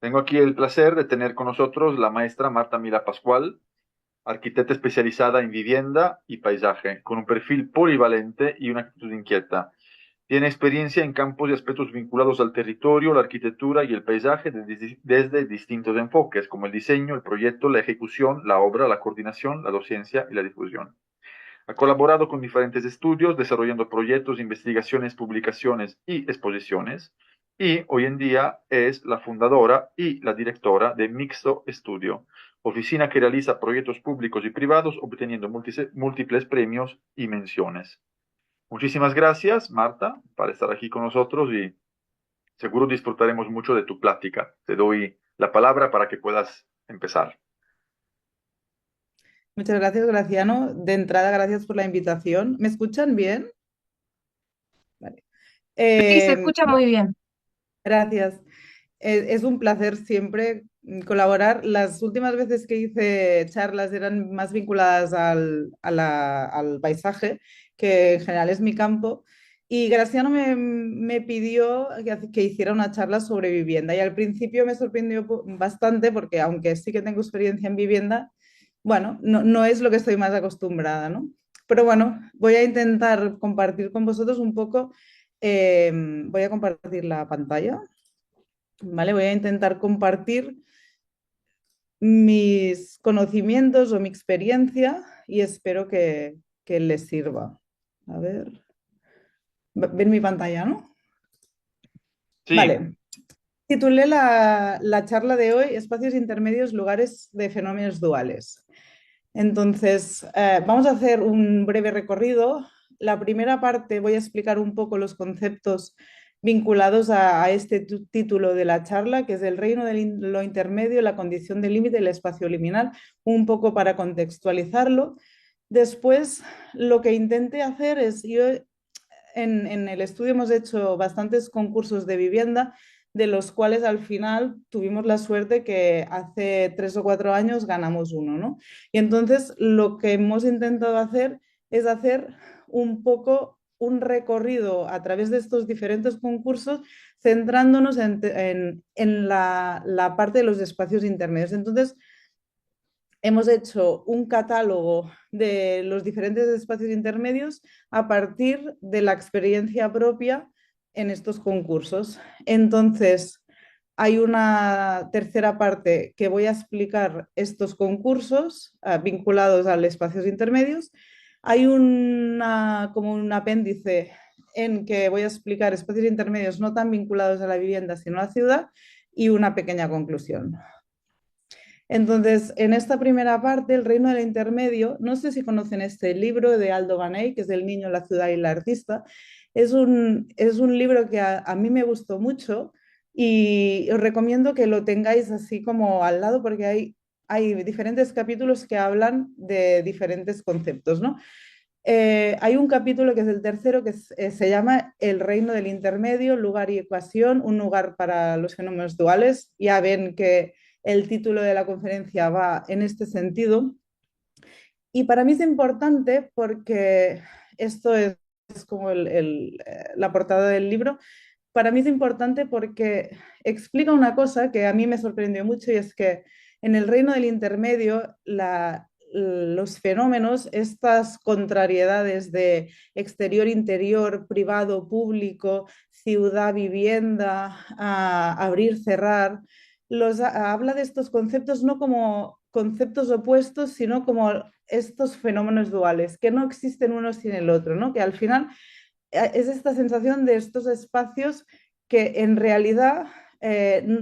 Tengo aquí el placer de tener con nosotros la maestra Marta Mila Pascual, arquitecta especializada en vivienda y paisaje, con un perfil polivalente y una actitud inquieta. Tiene experiencia en campos y aspectos vinculados al territorio, la arquitectura y el paisaje desde distintos enfoques, como el diseño, el proyecto, la ejecución, la obra, la coordinación, la docencia y la difusión. Ha colaborado con diferentes estudios, desarrollando proyectos, investigaciones, publicaciones y exposiciones. Y hoy en día es la fundadora y la directora de Mixto Studio, oficina que realiza proyectos públicos y privados, obteniendo múltiples premios y menciones. Muchísimas gracias, Marta, por estar aquí con nosotros y seguro disfrutaremos mucho de tu plática. Te doy la palabra para que puedas empezar. Muchas gracias, Graciano. De entrada, gracias por la invitación. ¿Me escuchan bien? Vale. Sí, se Eh, escucha muy bien. Gracias. Es un placer siempre colaborar. Las últimas veces que hice charlas eran más vinculadas al paisaje, que en general es mi campo. Y Graciano me pidió que hiciera una charla sobre vivienda. Y al principio me sorprendió bastante porque, aunque sí que tengo experiencia en vivienda, bueno, no es lo que estoy más acostumbrada, ¿no? Pero bueno, voy a intentar compartir con vosotros un poco. Voy a compartir la pantalla. ¿Vale? Voy a intentar compartir mis conocimientos o mi experiencia y espero que les sirva. A ver, ven mi pantalla, ¿no? Sí, Vale. Titulé la charla de hoy Espacios intermedios, lugares de fenómenos duales. Entonces, vamos a hacer un breve recorrido. La primera parte voy a explicar un poco los conceptos vinculados a este título de la charla, que es el reino de lo intermedio, la condición de límite, el espacio liminal, un poco para contextualizarlo. Después, lo que intenté hacer es, yo en el estudio hemos hecho bastantes concursos de vivienda, de los cuales al final tuvimos la suerte que hace 3 o 4 años ganamos uno, ¿no? Y entonces lo que hemos intentado hacer es hacer un poco un recorrido a través de estos diferentes concursos, centrándonos en la parte de los espacios intermedios. Entonces, hemos hecho un catálogo de los diferentes espacios intermedios a partir de la experiencia propia en estos concursos. Entonces, hay una tercera parte que voy a explicar estos concursos vinculados a los espacios intermedios. Hay como un apéndice en que voy a explicar espacios intermedios no tan vinculados a la vivienda, sino a la ciudad, y una pequeña conclusión. Entonces, en esta primera parte, El reino del intermedio, no sé si conocen este libro de Aldo Vaney, que es El niño, la ciudad y el artista. Es un libro que a mí me gustó mucho y os recomiendo que lo tengáis así como al lado porque hay diferentes capítulos que hablan de diferentes conceptos, ¿no? Hay un capítulo que es el tercero se llama El reino del intermedio, lugar y ecuación, un lugar para los fenómenos duales. Ya ven que el título de la conferencia va en este sentido. Y para mí es importante porque esto es como la portada del libro. Para mí es importante porque explica una cosa que a mí me sorprendió mucho y es que en el reino del intermedio los fenómenos, estas contrariedades de exterior-interior, privado-público, ciudad-vivienda, abrir-cerrar, habla de estos conceptos no como conceptos opuestos, sino como estos fenómenos duales, que no existen uno sin el otro, ¿no? Que al final es esta sensación de estos espacios que en realidad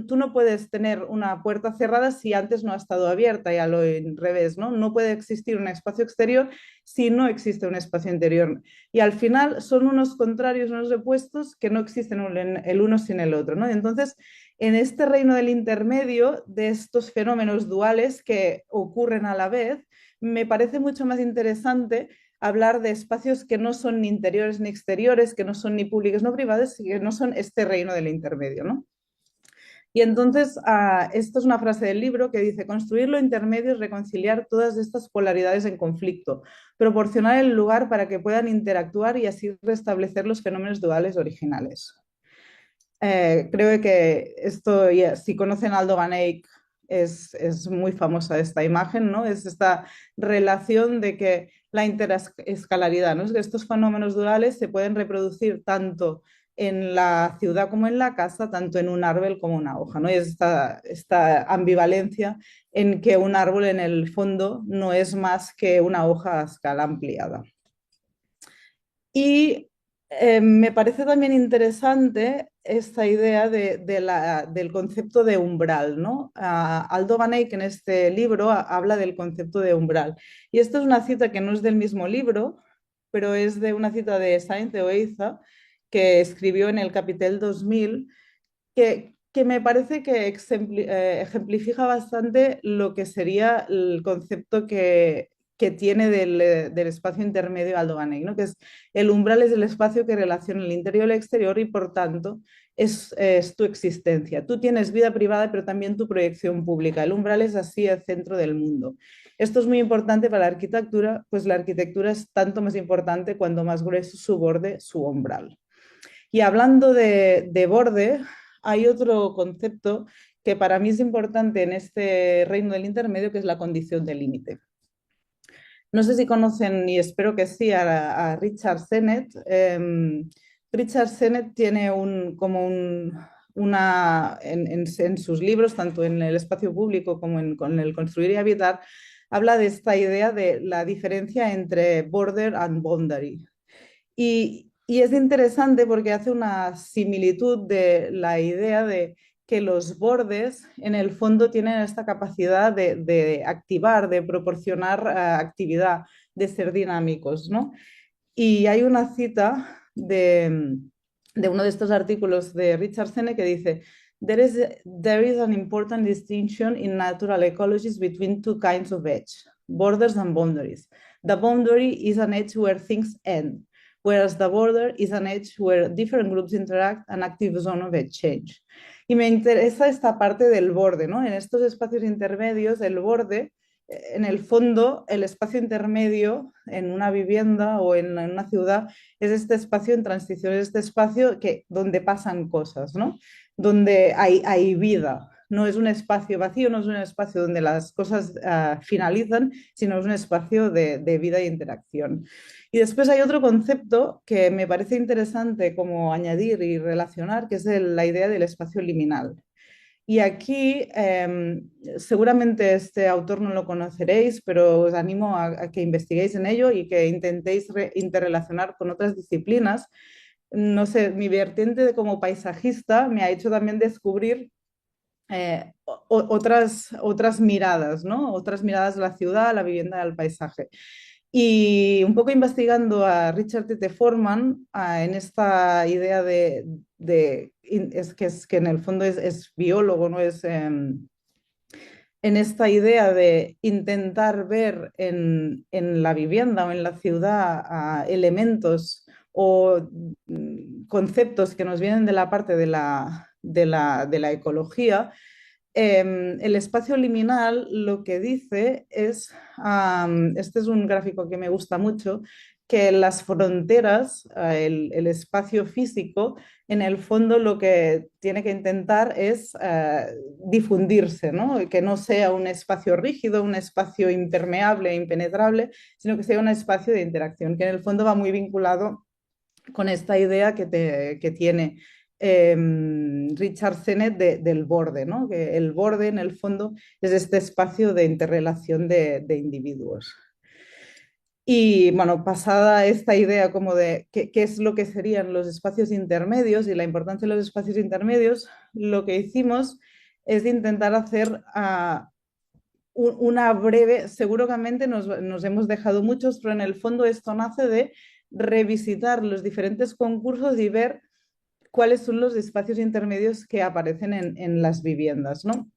tú no puedes tener una puerta cerrada si antes no ha estado abierta y a lo revés, ¿no? No puede existir un espacio exterior si no existe un espacio interior. Y al final son unos contrarios, unos opuestos que no existen el uno sin el otro, ¿no? Entonces, en este reino del intermedio, de estos fenómenos duales que ocurren a la vez, me parece mucho más interesante hablar de espacios que no son ni interiores ni exteriores, que no son ni públicos ni privados, y que no son este reino del intermedio, ¿no? Y entonces, esto es una frase del libro que dice, construir lo intermedio es reconciliar todas estas polaridades en conflicto, proporcionar el lugar para que puedan interactuar y así restablecer los fenómenos duales originales. Creo que esto, si conocen Aldo Van Eyck, es muy famosa esta imagen, ¿no? Es esta relación de que la interescalaridad, ¿no? Es que estos fenómenos duales se pueden reproducir tanto en la ciudad como en la casa, tanto en un árbol como una hoja, ¿no? Y es esta ambivalencia en que un árbol en el fondo no es más que una hoja a escala ampliada. Y me parece también interesante esta idea del concepto de umbral, ¿no? Aldo Van Eyck en este libro habla del concepto de umbral. Y esto es una cita que no es del mismo libro, pero es de una cita de Sáenz de Oeiza, que escribió en el Capitel 2000, que me parece que ejemplifica bastante lo que sería el concepto que tiene del espacio intermedio Aldo Van Eyck, ¿no? Que es el umbral es el espacio que relaciona el interior y el exterior y por tanto es tu existencia. Tú tienes vida privada pero también tu proyección pública. El umbral es así el centro del mundo. Esto es muy importante para la arquitectura, pues la arquitectura es tanto más importante cuando más grueso su borde, su umbral. Y hablando de borde, hay otro concepto que para mí es importante en este reino del intermedio, que es la condición de límite. No sé si conocen, y espero que sí, a Richard Sennett. Richard Sennett tiene en sus libros, tanto en el espacio público como con el construir y habitar, habla de esta idea de la diferencia entre border and boundary. Y es interesante porque hace una similitud de la idea de que los bordes en el fondo tienen esta capacidad de activar, de proporcionar actividad, de ser dinámicos, ¿no? Y hay una cita de uno de estos artículos de Richard Sennett que dice, there is an important distinction in natural ecologies between two kinds of edge, borders and boundaries. The boundary is an edge where things end, whereas the border is an edge where different groups interact, an active zone of exchange. Y me interesa esta parte del borde, ¿no? En estos espacios intermedios, el borde, en el fondo, el espacio intermedio en una vivienda o en una ciudad es este espacio en transición, es este espacio donde pasan cosas, ¿no? Donde hay vida. No es un espacio vacío, no es un espacio donde las cosas finalizan, sino es un espacio de vida e interacción. Y después hay otro concepto que me parece interesante como añadir y relacionar, que es la idea del espacio liminal. Y aquí seguramente este autor no lo conoceréis, pero os animo a que investiguéis en ello y que intentéis interrelacionar con otras disciplinas. No sé, mi vertiente como paisajista me ha hecho también descubrir otras miradas, ¿no? Otras miradas de la ciudad, la vivienda, del paisaje. Y un poco investigando a Richard T. Forman en esta idea es que en el fondo es biólogo, ¿no? En esta idea de intentar ver en la vivienda o en la ciudad elementos o conceptos que nos vienen de la parte de la ecología. El espacio liminal lo que dice es, este es un gráfico que me gusta mucho, que las fronteras, el espacio físico, en el fondo lo que tiene que intentar es difundirse, ¿no? Que no sea un espacio rígido, un espacio impermeable, impenetrable, sino que sea un espacio de interacción, que en el fondo va muy vinculado con esta idea que tiene Richard Sennett del borde, ¿no? Que el borde en el fondo es este espacio de interrelación de individuos. Y bueno, pasada esta idea como de qué es lo que serían los espacios intermedios y la importancia de los espacios intermedios, lo que hicimos es intentar hacer una breve, seguramente nos hemos dejado muchos, pero en el fondo esto nace de revisitar los diferentes concursos y ver cuáles son los espacios intermedios que aparecen en las viviendas, ¿no?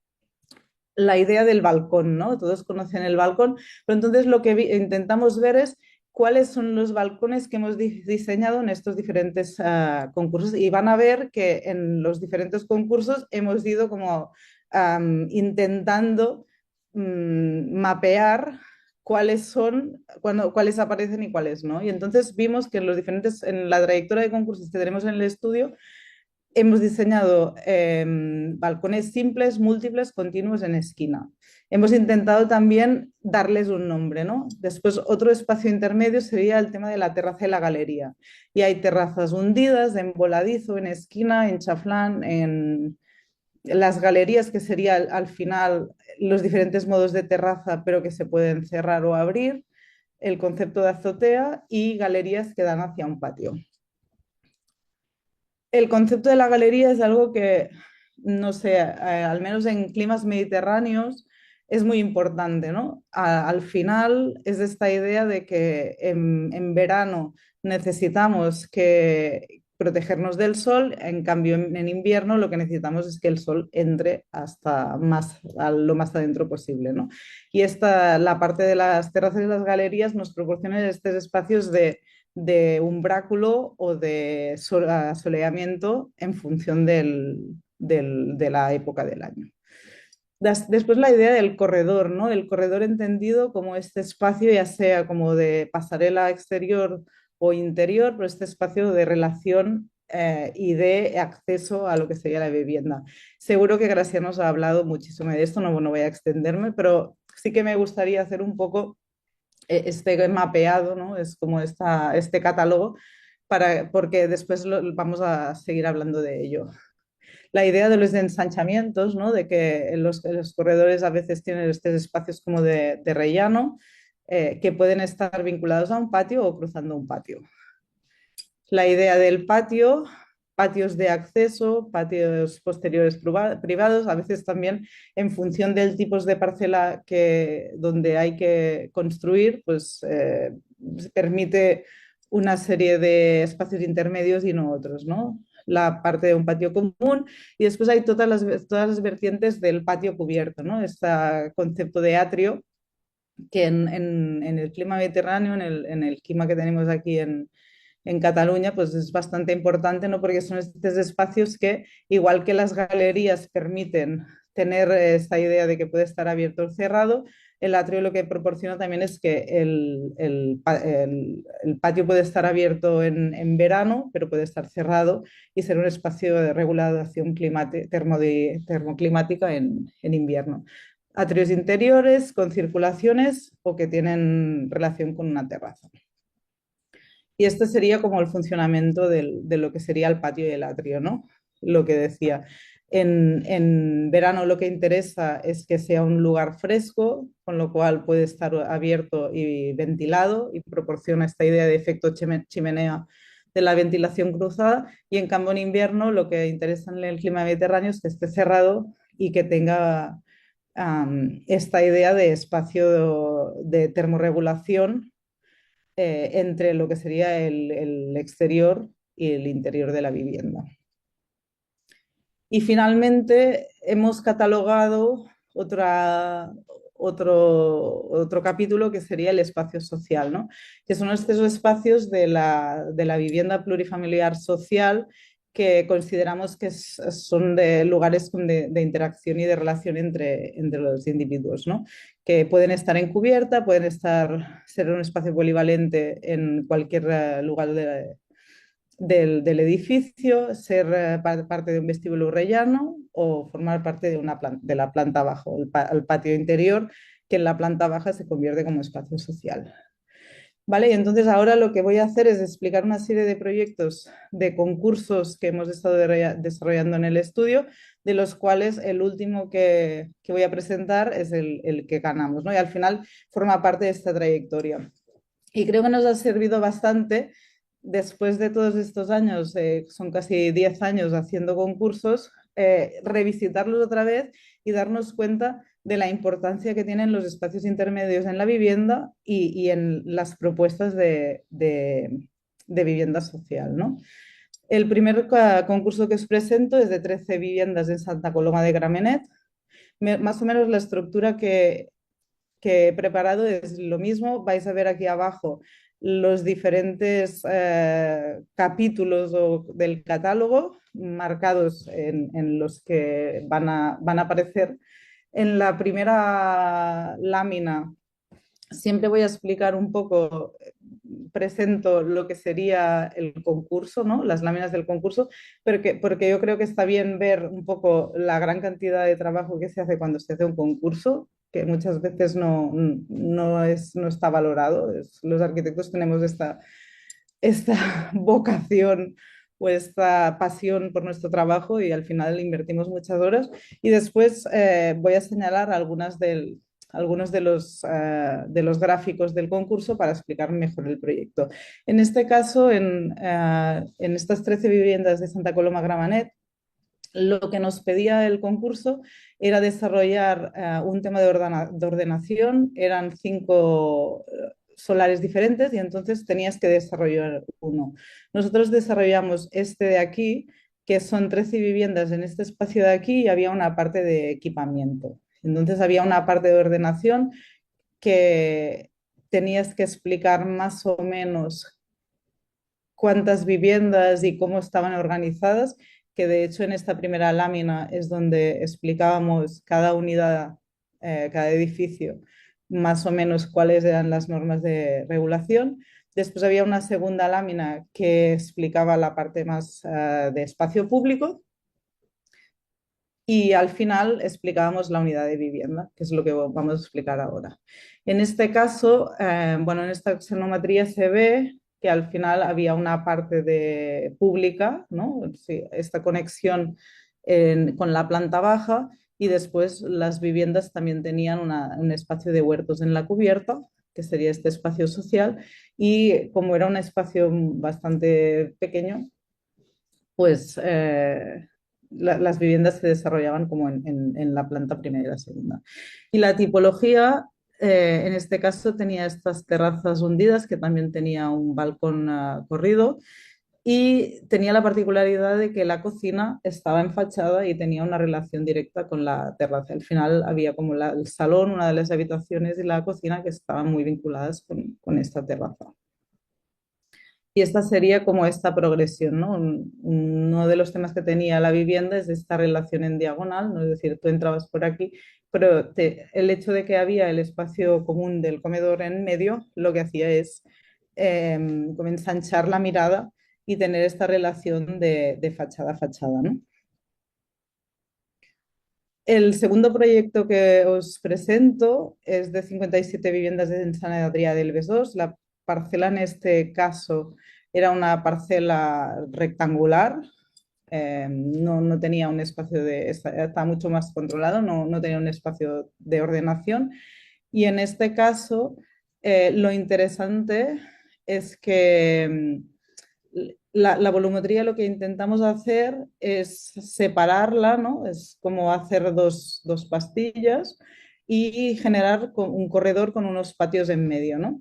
La idea del balcón, ¿no? Todos conocen el balcón, pero entonces lo que intentamos ver es cuáles son los balcones que hemos diseñado en estos diferentes concursos y van a ver que en los diferentes concursos hemos ido como intentando mapear cuáles aparecen y cuáles no. Y entonces vimos que en la trayectoria de concursos que tenemos en el estudio, Hemos diseñado balcones simples, múltiples, continuos en esquina. Hemos intentado también darles un nombre, ¿no? Después, otro espacio intermedio sería el tema de la terraza y la galería. Y hay terrazas hundidas, en voladizo, en esquina, en chaflán, en las galerías, que sería al final los diferentes modos de terraza, pero que se pueden cerrar o abrir, el concepto de azotea y galerías que dan hacia un patio. El concepto de la galería es algo que, no sé, al menos en climas mediterráneos es muy importante, ¿no? Al final es esta idea de que en verano necesitamos que protegernos del sol, en cambio en invierno lo que necesitamos es que el sol entre hasta más, a lo más adentro posible, ¿no? Y esta, la parte de las terrazas y las galerías nos proporcionan estos espacios de umbráculo o de soleamiento en función de la época del año. Después la idea del corredor, ¿no? El corredor entendido como este espacio, ya sea como de pasarela exterior o interior, pero este espacio de relación y de acceso a lo que sería la vivienda. Seguro que Graciano nos ha hablado muchísimo de esto, no voy a extenderme, pero sí que me gustaría hacer un poco este mapeado, ¿no? Es como este catálogo, porque después vamos a seguir hablando de ello. La idea de los ensanchamientos, ¿no? De que los corredores a veces tienen estos espacios como de rellano, que pueden estar vinculados a un patio o cruzando un patio. La idea del patio, patios de acceso, patios posteriores privados, a veces también en función del tipo de parcela donde hay que construir, pues permite una serie de espacios intermedios y no otros, ¿no? La parte de un patio común y después hay todas las vertientes del patio cubierto, ¿no? Este concepto de atrio que en el clima mediterráneo, en el clima que tenemos aquí en Cataluña, pues es bastante importante, ¿no? Porque son estos espacios que, igual que las galerías permiten tener esta idea de que puede estar abierto o cerrado, el atrio lo que proporciona también es que el patio puede estar abierto en verano, pero puede estar cerrado y ser un espacio de regulación termoclimática en invierno. Atrios interiores con circulaciones o que tienen relación con una terraza. Y este sería como el funcionamiento de lo que sería el patio y el atrio, ¿no? Lo que decía. En verano lo que interesa es que sea un lugar fresco, con lo cual puede estar abierto y ventilado y proporciona esta idea de efecto chimenea de la ventilación cruzada. Y en cambio en invierno lo que interesa en el clima mediterráneo es que esté cerrado y que tenga esta idea de espacio de termorregulación entre lo que sería el exterior y el interior de la vivienda. Y finalmente hemos catalogado otro capítulo que sería el espacio social, ¿no? Que son estos espacios de la vivienda plurifamiliar social que consideramos que son de lugares de interacción y de relación entre los individuos, ¿no? Que pueden estar en cubierta, pueden ser un espacio polivalente en cualquier lugar del edificio, ser parte de un vestíbulo rellano o formar parte de la planta bajo, el patio interior, que en la planta baja se convierte como espacio social. ¿Vale? Y entonces ahora lo que voy a hacer es explicar una serie de proyectos de concursos que hemos estado desarrollando en el estudio, de los cuales el último que voy a presentar es el que ganamos, ¿no? Y al final forma parte de esta trayectoria. Y creo que nos ha servido bastante después de todos estos años, son casi 10 años haciendo concursos, revisitarlos otra vez y darnos cuenta de la importancia que tienen los espacios intermedios en la vivienda y en las propuestas de vivienda social, ¿no? El primer concurso que os presento es de 13 viviendas en Santa Coloma de Gramenet. Más o menos la estructura que he preparado es lo mismo. Vais a ver aquí abajo los diferentes capítulos del catálogo marcados en los que van a aparecer. En la primera lámina siempre voy a explicar un poco presento lo que sería el concurso, ¿no? Las láminas del concurso, porque yo creo que está bien ver un poco la gran cantidad de trabajo que se hace cuando se hace un concurso, que muchas veces no está valorado. Los arquitectos tenemos esta vocación o esta pasión por nuestro trabajo y al final invertimos muchas horas. Y después voy a señalar algunos de los gráficos del concurso para explicar mejor el proyecto. En este caso, en estas 13 viviendas de Santa Coloma Gramenet, lo que nos pedía el concurso era desarrollar un tema de ordenación, eran 5 solares diferentes y entonces tenías que desarrollar uno. Nosotros desarrollamos este de aquí, que son 13 viviendas en este espacio de aquí y había una parte de equipamiento. Entonces había una parte de ordenación que tenías que explicar más o menos cuántas viviendas y cómo estaban organizadas, que de hecho en esta primera lámina es donde explicábamos cada unidad, cada edificio, más o menos cuáles eran las normas de regulación. Después había una segunda lámina que explicaba la parte más de espacio público y al final explicábamos la unidad de vivienda, que es lo que vamos a explicar ahora. En este caso, bueno, en esta xenometría se ve que al final había una parte de pública, ¿no? Sí, esta conexión con la planta baja y después las viviendas también tenían un espacio de huertos en la cubierta, que sería este espacio social, y como era un espacio bastante pequeño, pues las viviendas se desarrollaban como en la planta primera y la segunda. Y la tipología, en este caso, tenía estas terrazas hundidas, que también tenía un balcón corrido, y tenía la particularidad de que la cocina estaba en fachada y tenía una relación directa con la terraza. Al final había como el salón, una de las habitaciones y la cocina que estaban muy vinculadas con esta terraza. Y esta sería como esta progresión, ¿no? Uno de los temas que tenía la vivienda es esta relación en diagonal, ¿no? Es decir, tú entrabas por aquí, pero el hecho de que había el espacio común del comedor en medio, lo que hacía es como ensanchar la mirada y tener esta relación de fachada a fachada, ¿no? El segundo proyecto que os presento es de 57 viviendas en San Adrià del Besós. La parcela en este caso era una parcela rectangular, no tenía un espacio está mucho más controlado, no tenía un espacio de ordenación. Y en este caso, lo interesante es que la volumetría lo que intentamos hacer es separarla, ¿no? Es como hacer dos pastillas y generar un corredor con unos patios en medio, ¿no?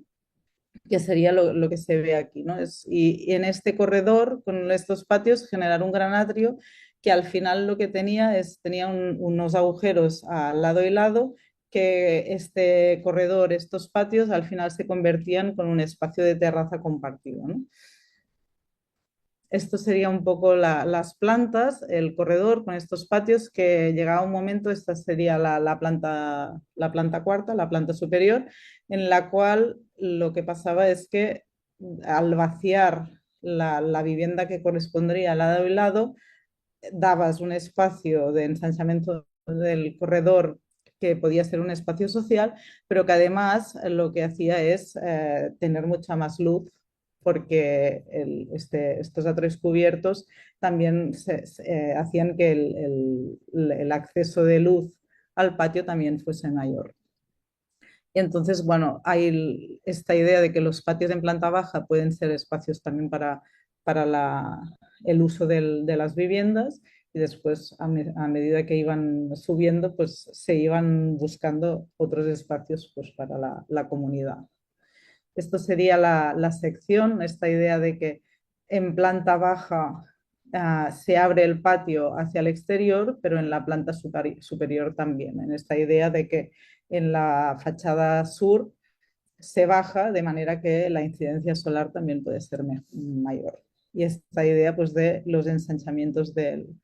Que sería lo que se ve aquí, ¿no? Y en este corredor, con estos patios, generar un gran atrio que al final lo que tenía unos agujeros al lado y lado, que este corredor, estos patios, al final se convertían con un espacio de terraza compartido, ¿no? Esto sería un poco las plantas, el corredor con estos patios que llegaba un momento, esta sería la planta cuarta, la planta superior, en la cual lo que pasaba es que al vaciar la vivienda que correspondría al lado y lado, dabas un espacio de ensanchamiento del corredor que podía ser un espacio social, pero que además lo que hacía es tener mucha más luz porque estos atrios cubiertos también hacían que el acceso de luz al patio también fuese mayor. Y entonces, bueno, hay esta idea de que los patios en planta baja pueden ser espacios también para el uso de las viviendas y después, a medida que iban subiendo, pues se iban buscando otros espacios pues, para la comunidad. Esto sería la sección, esta idea de que en planta baja se abre el patio hacia el exterior, pero en la planta superior también, en esta idea de que en la fachada sur se baja de manera que la incidencia solar también puede ser mayor. Y esta idea pues, de los ensanchamientos del,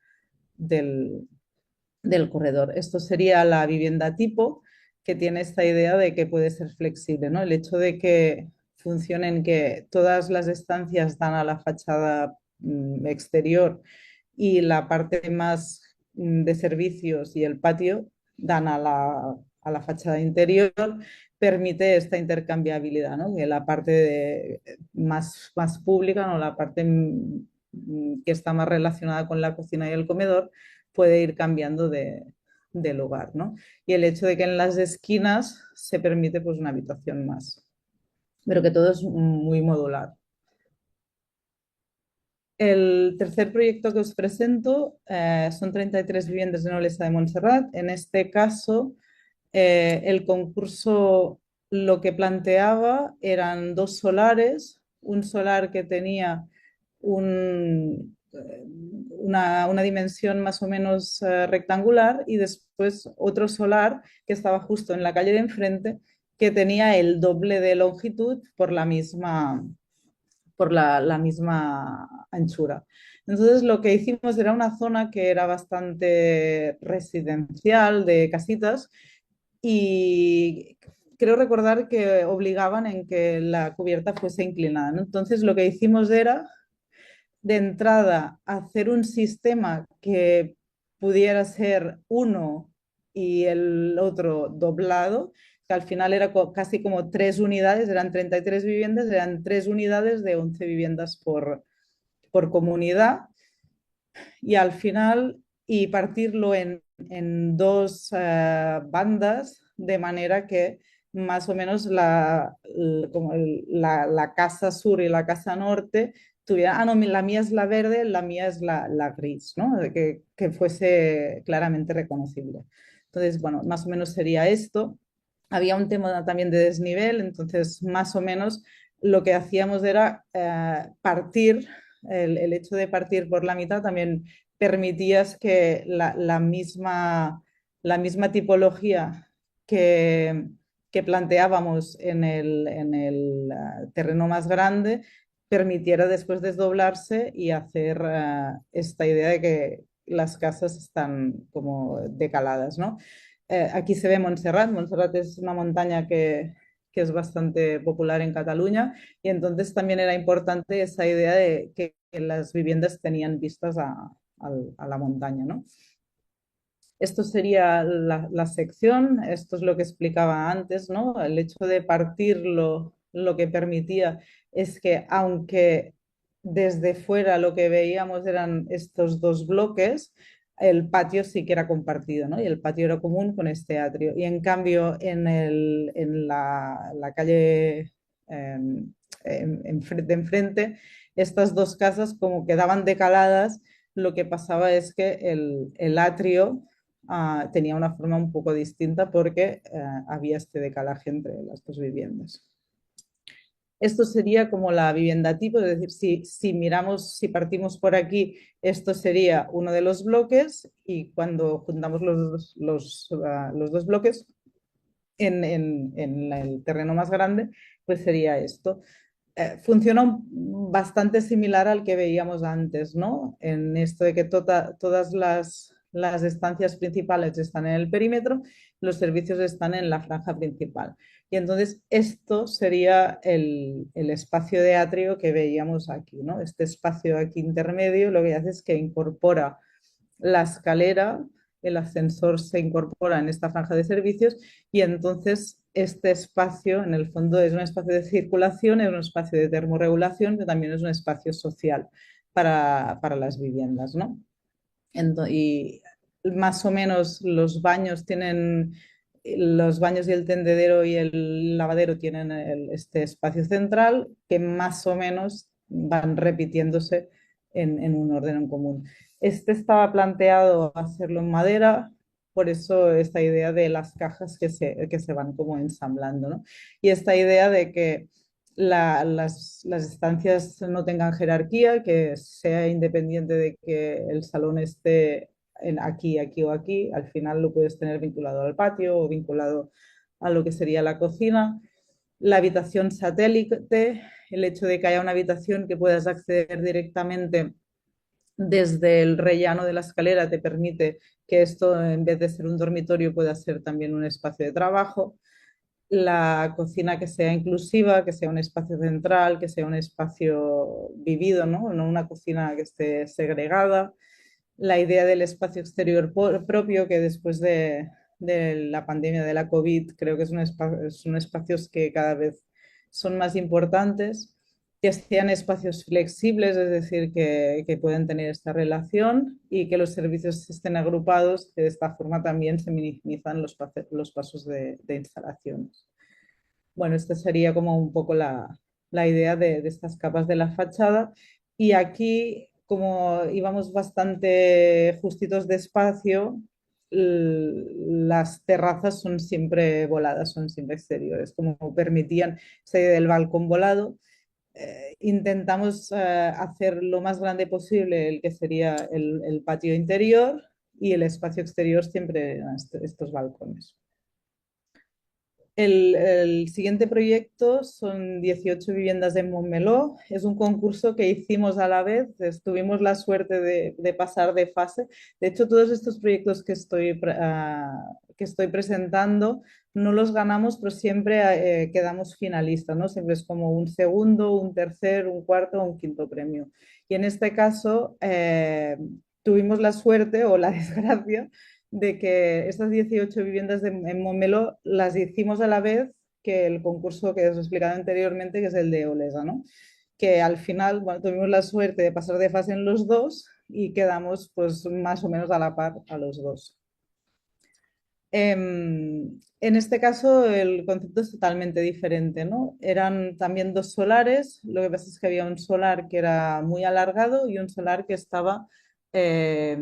del corredor. Esto sería la vivienda tipo, que tiene esta idea de que puede ser flexible, ¿no? El hecho de que funciona en que todas las estancias dan a la fachada exterior y la parte más de servicios y el patio dan a la fachada interior, permite esta intercambiabilidad, ¿no? Que la parte más pública, ¿no? La parte que está más relacionada con la cocina y el comedor puede ir cambiando de lugar, ¿no? Y el hecho de que en las esquinas se permite pues una habitación más, pero que todo es muy modular. El tercer proyecto que os presento son 33 viviendas en Olesa de Montserrat. En este caso, el concurso lo que planteaba eran dos solares, un solar que tenía una dimensión más o menos rectangular y después otro solar que estaba justo en la calle de enfrente que tenía el doble de longitud por la misma anchura. Entonces lo que hicimos era una zona que era bastante residencial de casitas y creo recordar que obligaban en que la cubierta fuese inclinada, ¿no? Entonces lo que hicimos era de entrada hacer un sistema que pudiera ser uno y el otro doblado, que al final era casi como tres unidades, eran 33 viviendas, eran tres unidades de 11 viviendas por comunidad y al final y partirlo en dos bandas de manera que más o menos la casa sur y la casa norte tuviera, no, la mía es la verde, la mía es la gris, ¿no? Que fuese claramente reconocible. Entonces, bueno, más o menos sería esto. Había un tema también de desnivel, entonces más o menos lo que hacíamos era partir, el hecho de partir por la mitad también permitías que la misma tipología que, que planteábamos en el terreno más grande permitiera después desdoblarse y hacer esta idea de que las casas están como decaladas, ¿no? Aquí se ve Montserrat. Montserrat es una montaña que es bastante popular en Cataluña y entonces también era importante esa idea de que las viviendas tenían vistas a la montaña, ¿no? Esto sería la sección, esto es lo que explicaba antes, ¿no? El hecho de partirlo lo que permitía es que aunque desde fuera lo que veíamos eran estos dos bloques, el patio sí que era compartido, ¿no? Y el patio era común con este atrio. Y en cambio en la calle de enfrente, estas dos casas como quedaban decaladas, lo que pasaba es que el atrio tenía una forma un poco distinta porque había este decalaje entre las dos viviendas. Esto sería como la vivienda tipo, es decir, si miramos, si partimos por aquí, esto sería uno de los bloques y cuando juntamos los dos bloques en el terreno más grande, pues sería esto. Funciona bastante similar al que veíamos antes, ¿no? En esto de que todas las estancias principales están en el perímetro, los servicios están en la franja principal. Y entonces esto sería el espacio de atrio que veíamos aquí, ¿no? Este espacio aquí intermedio lo que hace es que incorpora la escalera, el ascensor se incorpora en esta franja de servicios y entonces este espacio en el fondo es un espacio de circulación, es un espacio de termorregulación, pero también es un espacio social para las viviendas, ¿no? Y más o menos los baños y el tendedero y el lavadero tienen este espacio central que más o menos van repitiéndose en un orden en común. Este estaba planteado hacerlo en madera, por eso esta idea de las cajas que se van como ensamblando, ¿no? Y esta idea de que las estancias no tengan jerarquía, que sea independiente de que el salón esté aquí, aquí o aquí, al final lo puedes tener vinculado al patio o vinculado a lo que sería la cocina. La habitación satélite, el hecho de que haya una habitación que puedas acceder directamente desde el rellano de la escalera te permite que esto, en vez de ser un dormitorio, pueda ser también un espacio de trabajo. la cocina que sea inclusiva, que sea un espacio central, que sea un espacio vivido, ¿no? No una cocina que esté segregada. La idea del espacio exterior propio, que después de la pandemia de la COVID, creo que son espacios que cada vez son más importantes, que sean espacios flexibles, es decir, que pueden tener esta relación y que los servicios estén agrupados, que de esta forma también se minimizan los pasos de instalaciones. Bueno, esta sería como un poco la idea de estas capas de la fachada. Y aquí, como íbamos bastante justitos de espacio, las terrazas son siempre voladas, son siempre exteriores, como permitían salir del balcón volado. Intentamos hacer lo más grande posible el que sería el patio interior y el espacio exterior siempre estos balcones. El siguiente proyecto son 18 viviendas de Montmeló. Es un concurso que hicimos a la vez. Tuvimos la suerte de pasar de fase. De hecho, todos estos proyectos que estoy presentando no los ganamos, pero siempre quedamos finalistas, ¿no? Siempre es como un segundo, un tercer, un cuarto o un quinto premio. Y en este caso tuvimos la suerte o la desgracia de que estas 18 viviendas en Montmeló las hicimos a la vez que el concurso que os he explicado anteriormente, que es el de Olesa, ¿no? Que al final, bueno, tuvimos la suerte de pasar de fase en los dos y quedamos pues más o menos a la par a los dos. En este caso el concepto es totalmente diferente, ¿no? Eran también dos solares, lo que pasa es que había un solar que era muy alargado y un solar que estaba eh,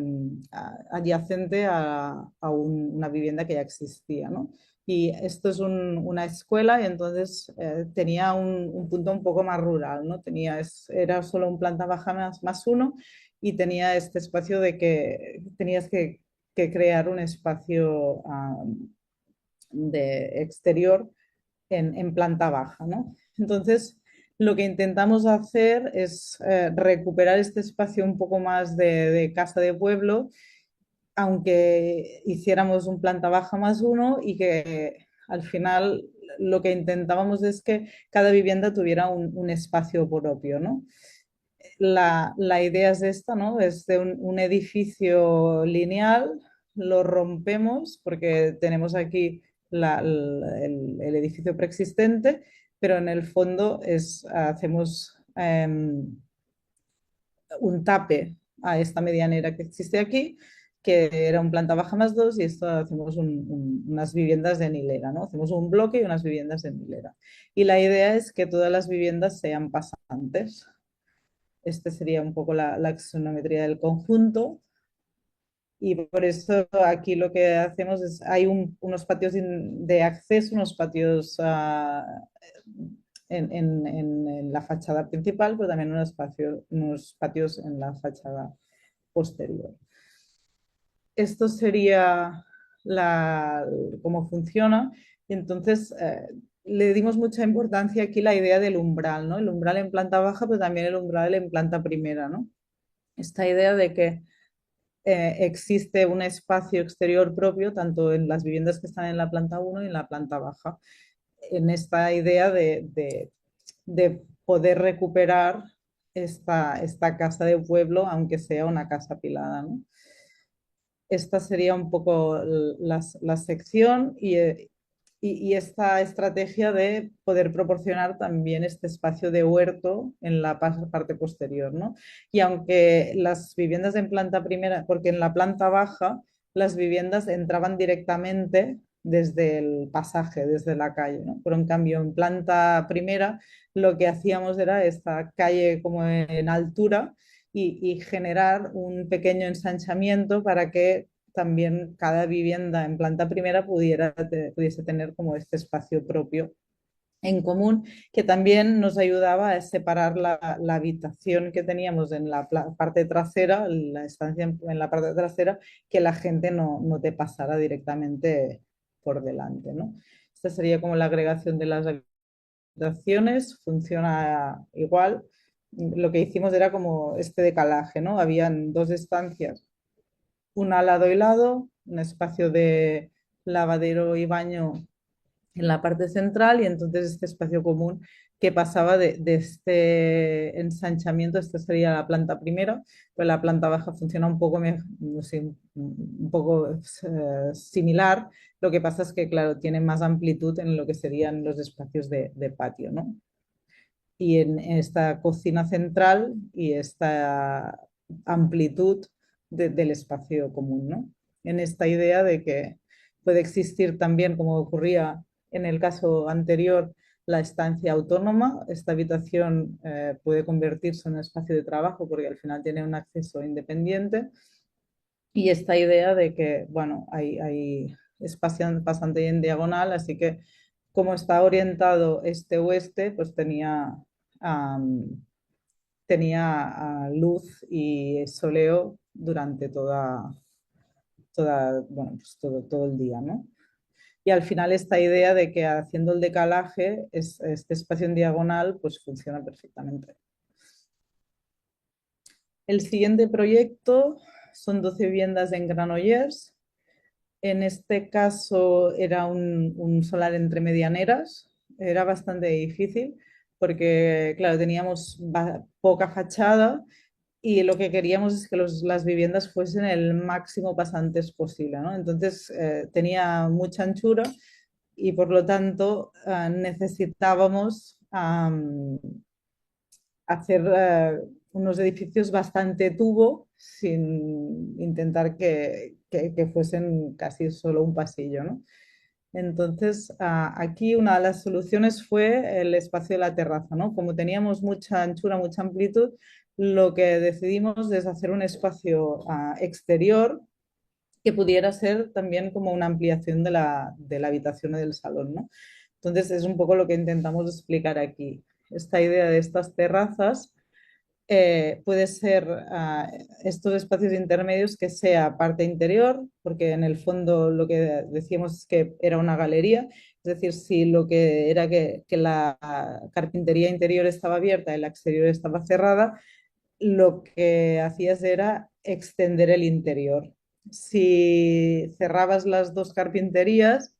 adyacente a una vivienda que ya existía, ¿no? Y esto es una escuela y entonces tenía un punto un poco más rural, ¿no? Era solo un planta baja más uno y tenía este espacio de que tenías que crear un espacio de exterior en planta baja, ¿no? Entonces, lo que intentamos hacer es recuperar este espacio un poco más de casa de pueblo, aunque hiciéramos un planta baja más uno y que al final lo que intentábamos es que cada vivienda tuviera un espacio propio, ¿no? La idea es esta, ¿no? Es de un edificio lineal, lo rompemos porque tenemos aquí el edificio preexistente, pero en el fondo hacemos un tape a esta medianera que existe aquí, que era un planta baja más dos, y esto hacemos unas viviendas en hilera, ¿no? Hacemos un bloque y unas viviendas en hilera. Y la idea es que todas las viviendas sean pasantes. Este sería un poco la axonometría del conjunto. Y por eso aquí lo que hacemos es, hay unos patios de acceso, unos patios en la fachada principal, pero también unos patios en la fachada posterior. Esto sería la, cómo funciona. Y entonces le dimos mucha importancia aquí la idea del umbral, ¿no? El umbral en planta baja, pero también el umbral en planta primera, ¿no? Esta idea de que existe un espacio exterior propio, tanto en las viviendas que están en la planta uno y en la planta baja, en esta idea de poder recuperar esta casa de pueblo, aunque sea una casa pilada, ¿no? Esta sería un poco la sección y esta estrategia de poder proporcionar también este espacio de huerto en la parte posterior, ¿no? Y aunque las viviendas en planta primera, porque en la planta baja las viviendas entraban directamente desde el pasaje, desde la calle, ¿no? Pero en cambio en planta primera lo que hacíamos era esta calle como en altura y generar un pequeño ensanchamiento para que también cada vivienda en planta primera pudiese tener como este espacio propio en común, que también nos ayudaba a separar la habitación que teníamos en la parte trasera, la estancia en la parte trasera, que la gente no te pasara directamente por delante, ¿no? Esta sería como la agregación de las habitaciones, funciona igual. Lo que hicimos era como este decalaje, ¿no? Habían dos estancias, una lado y lado, un espacio de lavadero y baño en la parte central y entonces este espacio común que pasaba de este ensanchamiento, esta sería la planta primera, pues la planta baja funciona un poco, no sé, un poco similar. Lo que pasa es que, claro, tiene más amplitud en lo que serían los espacios de patio, ¿no? Y en esta cocina central y esta amplitud del espacio común, ¿no? En esta idea de que puede existir también, como ocurría en el caso anterior, la estancia autónoma. Esta habitación puede convertirse en un espacio de trabajo porque al final tiene un acceso independiente y esta idea de que, bueno, hay espacio bastante en diagonal, así que como está orientado este-oeste, pues um, tenía luz y soleo durante bueno, pues todo el día, ¿no? Y al final esta idea de que haciendo el decalaje, este espacio en diagonal, pues funciona perfectamente. El siguiente proyecto son 12 viviendas en Granollers. En este caso era un solar entre medianeras, era bastante difícil porque, claro, teníamos poca fachada y lo que queríamos es que las viviendas fuesen el máximo pasantes posible, ¿no? Entonces tenía mucha anchura y por lo tanto necesitábamos hacer unos edificios bastante tubo sin intentar que fuesen casi solo un pasillo, ¿no? Entonces, aquí una de las soluciones fue el espacio de la terraza, ¿no? Como teníamos mucha anchura, mucha amplitud, lo que decidimos es hacer un espacio exterior que pudiera ser también como una ampliación de la habitación y del salón, ¿no? Entonces, es un poco lo que intentamos explicar aquí. Esta idea de estas terrazas puede ser estos espacios intermedios que sea parte interior, porque en el fondo lo que decíamos es que era una galería, es decir, si lo que era que la carpintería interior estaba abierta y la exterior estaba cerrada, lo que hacías era extender el interior. Si cerrabas las dos carpinterías,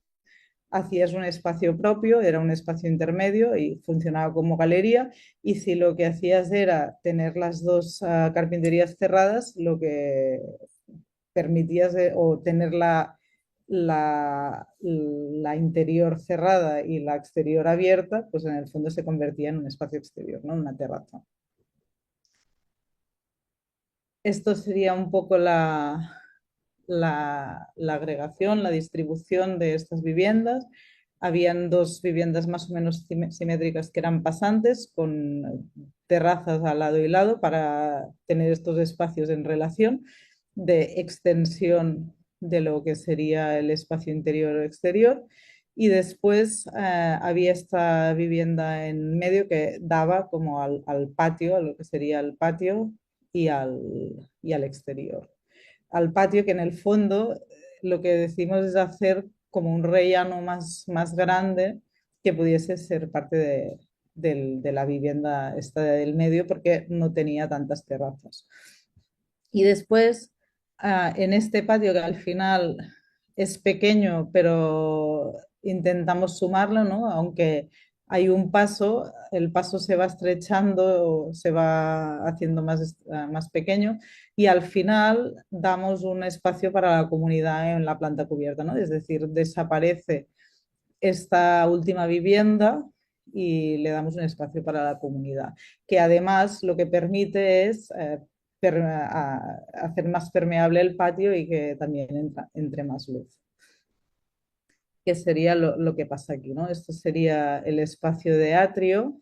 hacías un espacio propio, era un espacio intermedio y funcionaba como galería. Y si lo que hacías era tener las dos carpinterías cerradas, lo que permitías o tener la interior cerrada y la exterior abierta, pues en el fondo se convertía en un espacio exterior, ¿no? Una terraza. Esto sería un poco la agregación, la distribución de estas viviendas. Habían dos viviendas más o menos simétricas que eran pasantes, con terrazas al lado y lado para tener estos espacios en relación de extensión de lo que sería el espacio interior o exterior. Y después había esta vivienda en medio que daba como al patio, a lo que sería el patio y al exterior. Al patio que en el fondo lo que decimos es hacer como un rellano más grande que pudiese ser parte de la vivienda esta del medio porque no tenía tantas terrazas. Y después, en este patio que al final es pequeño, pero intentamos sumarlo, ¿no? Aunque hay un paso, el paso se va estrechando, se va haciendo más pequeño y al final damos un espacio para la comunidad en la planta cubierta, ¿no? Es decir, desaparece esta última vivienda y le damos un espacio para la comunidad, que además lo que permite es hacer más permeable el patio y que también entre más luz, que sería lo que pasa aquí, ¿no? Esto sería el espacio de atrio,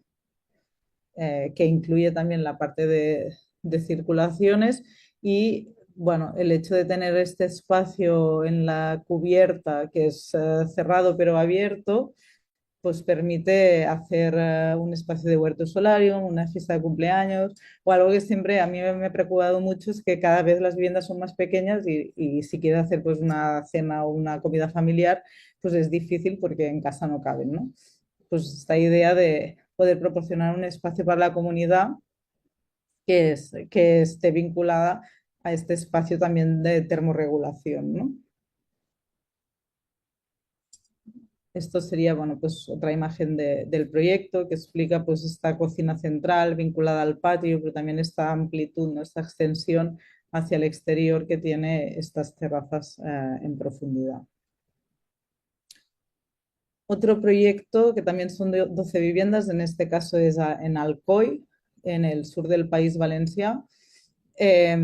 que incluye también la parte de circulaciones y, bueno, el hecho de tener este espacio en la cubierta, que es cerrado pero abierto, pues permite hacer un espacio de huerto solario, una fiesta de cumpleaños o algo que siempre a mí me ha preocupado mucho es que cada vez las viviendas son más pequeñas y si quieres hacer pues una cena o una comida familiar, pues es difícil porque en casa no caben, ¿no? Pues esta idea de poder proporcionar un espacio para la comunidad que esté vinculada a este espacio también de termorregulación, ¿no? Esto sería, bueno, pues otra imagen del proyecto que explica pues esta cocina central vinculada al patio, pero también esta amplitud, ¿no? Esta extensión hacia el exterior que tiene estas terrazas en profundidad. Otro proyecto que también son de 12 viviendas, en este caso es en Alcoy, en el sur del País Valencià. Eh,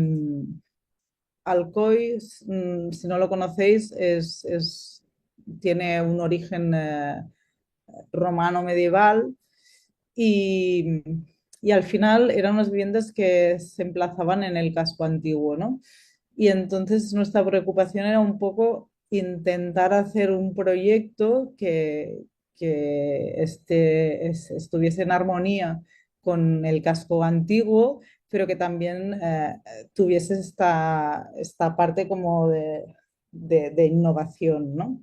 Alcoy, si no lo conocéis, tiene un origen romano medieval y, y, al final eran unas viviendas que se emplazaban en el casco antiguo, ¿no? Y entonces nuestra preocupación era un poco intentar hacer un proyecto que estuviese en armonía con el casco antiguo, pero que también tuviese esta parte como de innovación, ¿no?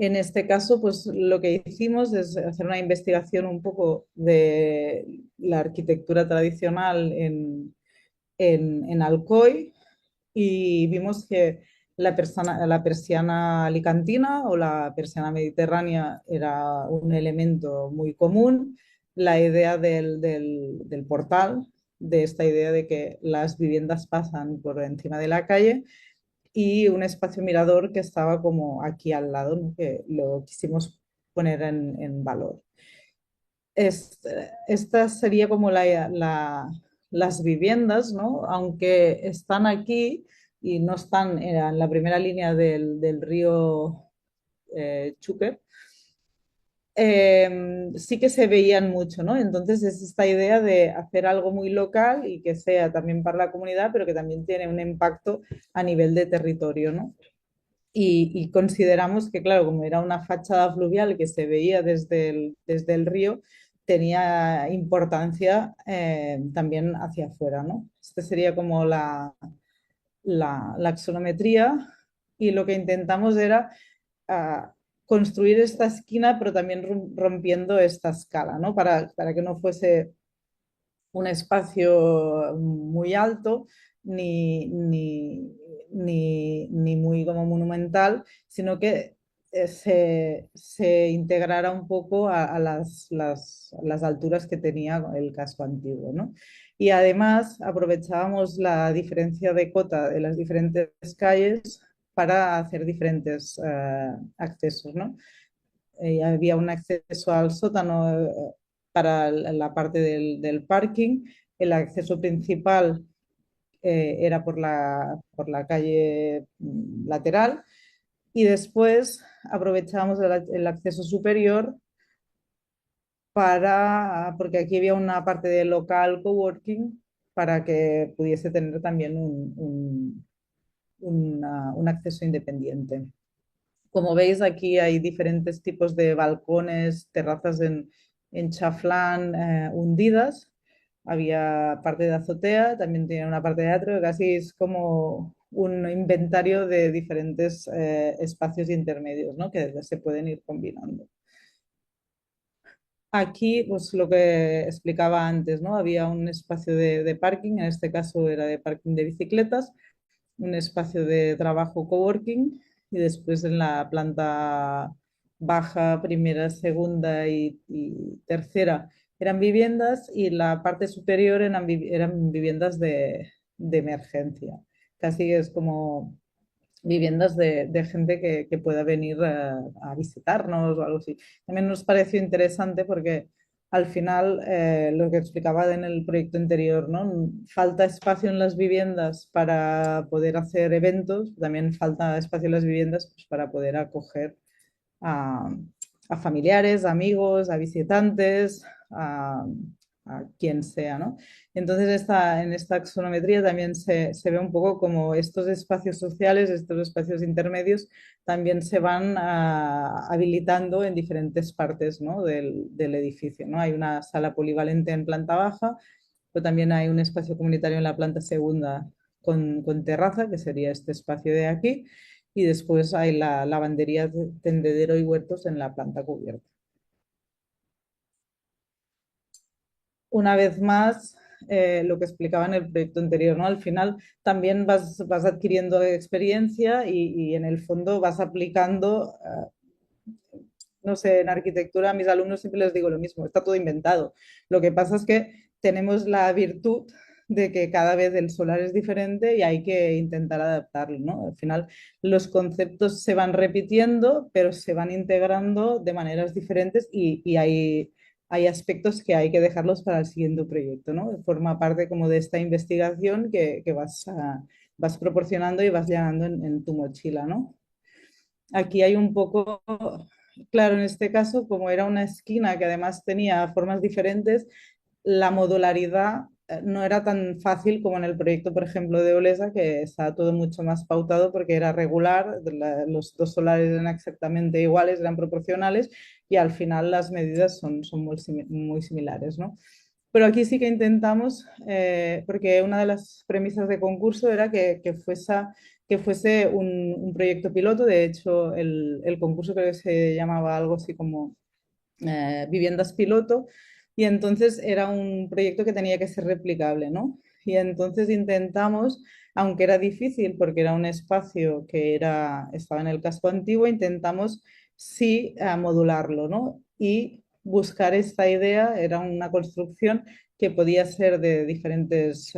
En este caso, pues lo que hicimos es hacer una investigación un poco de la arquitectura tradicional en Alcoy y vimos que la persiana alicantina o la persiana mediterránea era un elemento muy común, la idea del portal, de esta idea de que las viviendas pasan por encima de la calle y un espacio mirador que estaba como aquí al lado, ¿no? Que lo quisimos poner en valor. Esta sería como las viviendas, ¿no? Aunque están aquí y no están en la primera línea del río Xúquer, sí que se veían mucho, ¿no? Entonces es esta idea de hacer algo muy local y que sea también para la comunidad, pero que también tiene un impacto a nivel de territorio, ¿no? Y consideramos que, claro, como era una fachada fluvial que se veía desde el río, tenía importancia también hacia afuera, ¿no? Esta sería como la axonometría y lo que intentamos era construir esta esquina, pero también rompiendo esta escala, ¿no? Para que no fuese un espacio muy alto ni muy como monumental, sino que se integrara un poco a las alturas que tenía el casco antiguo, ¿no? Y además aprovechábamos la diferencia de cota de las diferentes calles para hacer diferentes accesos, ¿no? Había un acceso al sótano para la parte del parking, el acceso principal era por la calle lateral y después aprovechábamos el acceso superior porque aquí había una parte de local coworking para que pudiese tener también un acceso independiente. Como veis, aquí hay diferentes tipos de balcones, terrazas en chaflán hundidas. Había parte de azotea, también tiene una parte de atrio, casi es como un inventario de diferentes espacios intermedios, ¿no? Que se pueden ir combinando. Aquí, pues lo que explicaba antes, ¿no? Había un espacio de parking, en este caso era de parking de bicicletas, un espacio de trabajo coworking y después en la planta baja, primera, segunda y tercera eran viviendas y la parte superior eran viviendas de emergencia. Casi es como viviendas de gente que pueda venir a visitarnos o algo así. También nos pareció interesante porque al final, lo que explicaba en el proyecto anterior, ¿no? Falta espacio en las viviendas para poder hacer eventos, también falta espacio en las viviendas pues, para poder acoger a, a familiares, a amigos, a visitantes, a quien sea, ¿no? Entonces, en esta axonometría también se ve un poco como estos espacios sociales, estos espacios intermedios, también se van habilitando en diferentes partes, ¿no? del edificio, ¿no? Hay una sala polivalente en planta baja, pero también hay un espacio comunitario en la planta segunda con terraza, que sería este espacio de aquí, y después hay la lavandería, tendedero y huertos en la planta cubierta. Una vez más, lo que explicaba en el proyecto anterior, ¿no? Al final también vas adquiriendo experiencia y en el fondo vas aplicando no sé, en arquitectura a mis alumnos siempre les digo lo mismo, está todo inventado. Lo que pasa es que tenemos la virtud de que cada vez el solar es diferente y hay que intentar adaptarlo, ¿no? Al final los conceptos se van repitiendo, pero se van integrando de maneras diferentes y hay aspectos que hay que dejarlos para el siguiente proyecto, ¿no? Forma parte como de esta investigación que vas proporcionando y vas llenando en tu mochila, ¿no? Aquí hay un poco, claro, en este caso, como era una esquina que además tenía formas diferentes, la modularidad no era tan fácil como en el proyecto, por ejemplo, de Olesa, que estaba todo mucho más pautado porque era regular, los dos solares eran exactamente iguales, eran proporcionales y al final las medidas son muy similares, ¿no? Pero aquí sí que intentamos, porque una de las premisas de concurso era que fuese un proyecto piloto. De hecho, el concurso creo que se llamaba algo así como viviendas piloto, y entonces era un proyecto que tenía que ser replicable, ¿no? Y entonces intentamos, aunque era difícil porque era un espacio que estaba en el casco antiguo, intentamos sí modularlo, ¿no? Y buscar esta idea, era una construcción que podía ser de diferentes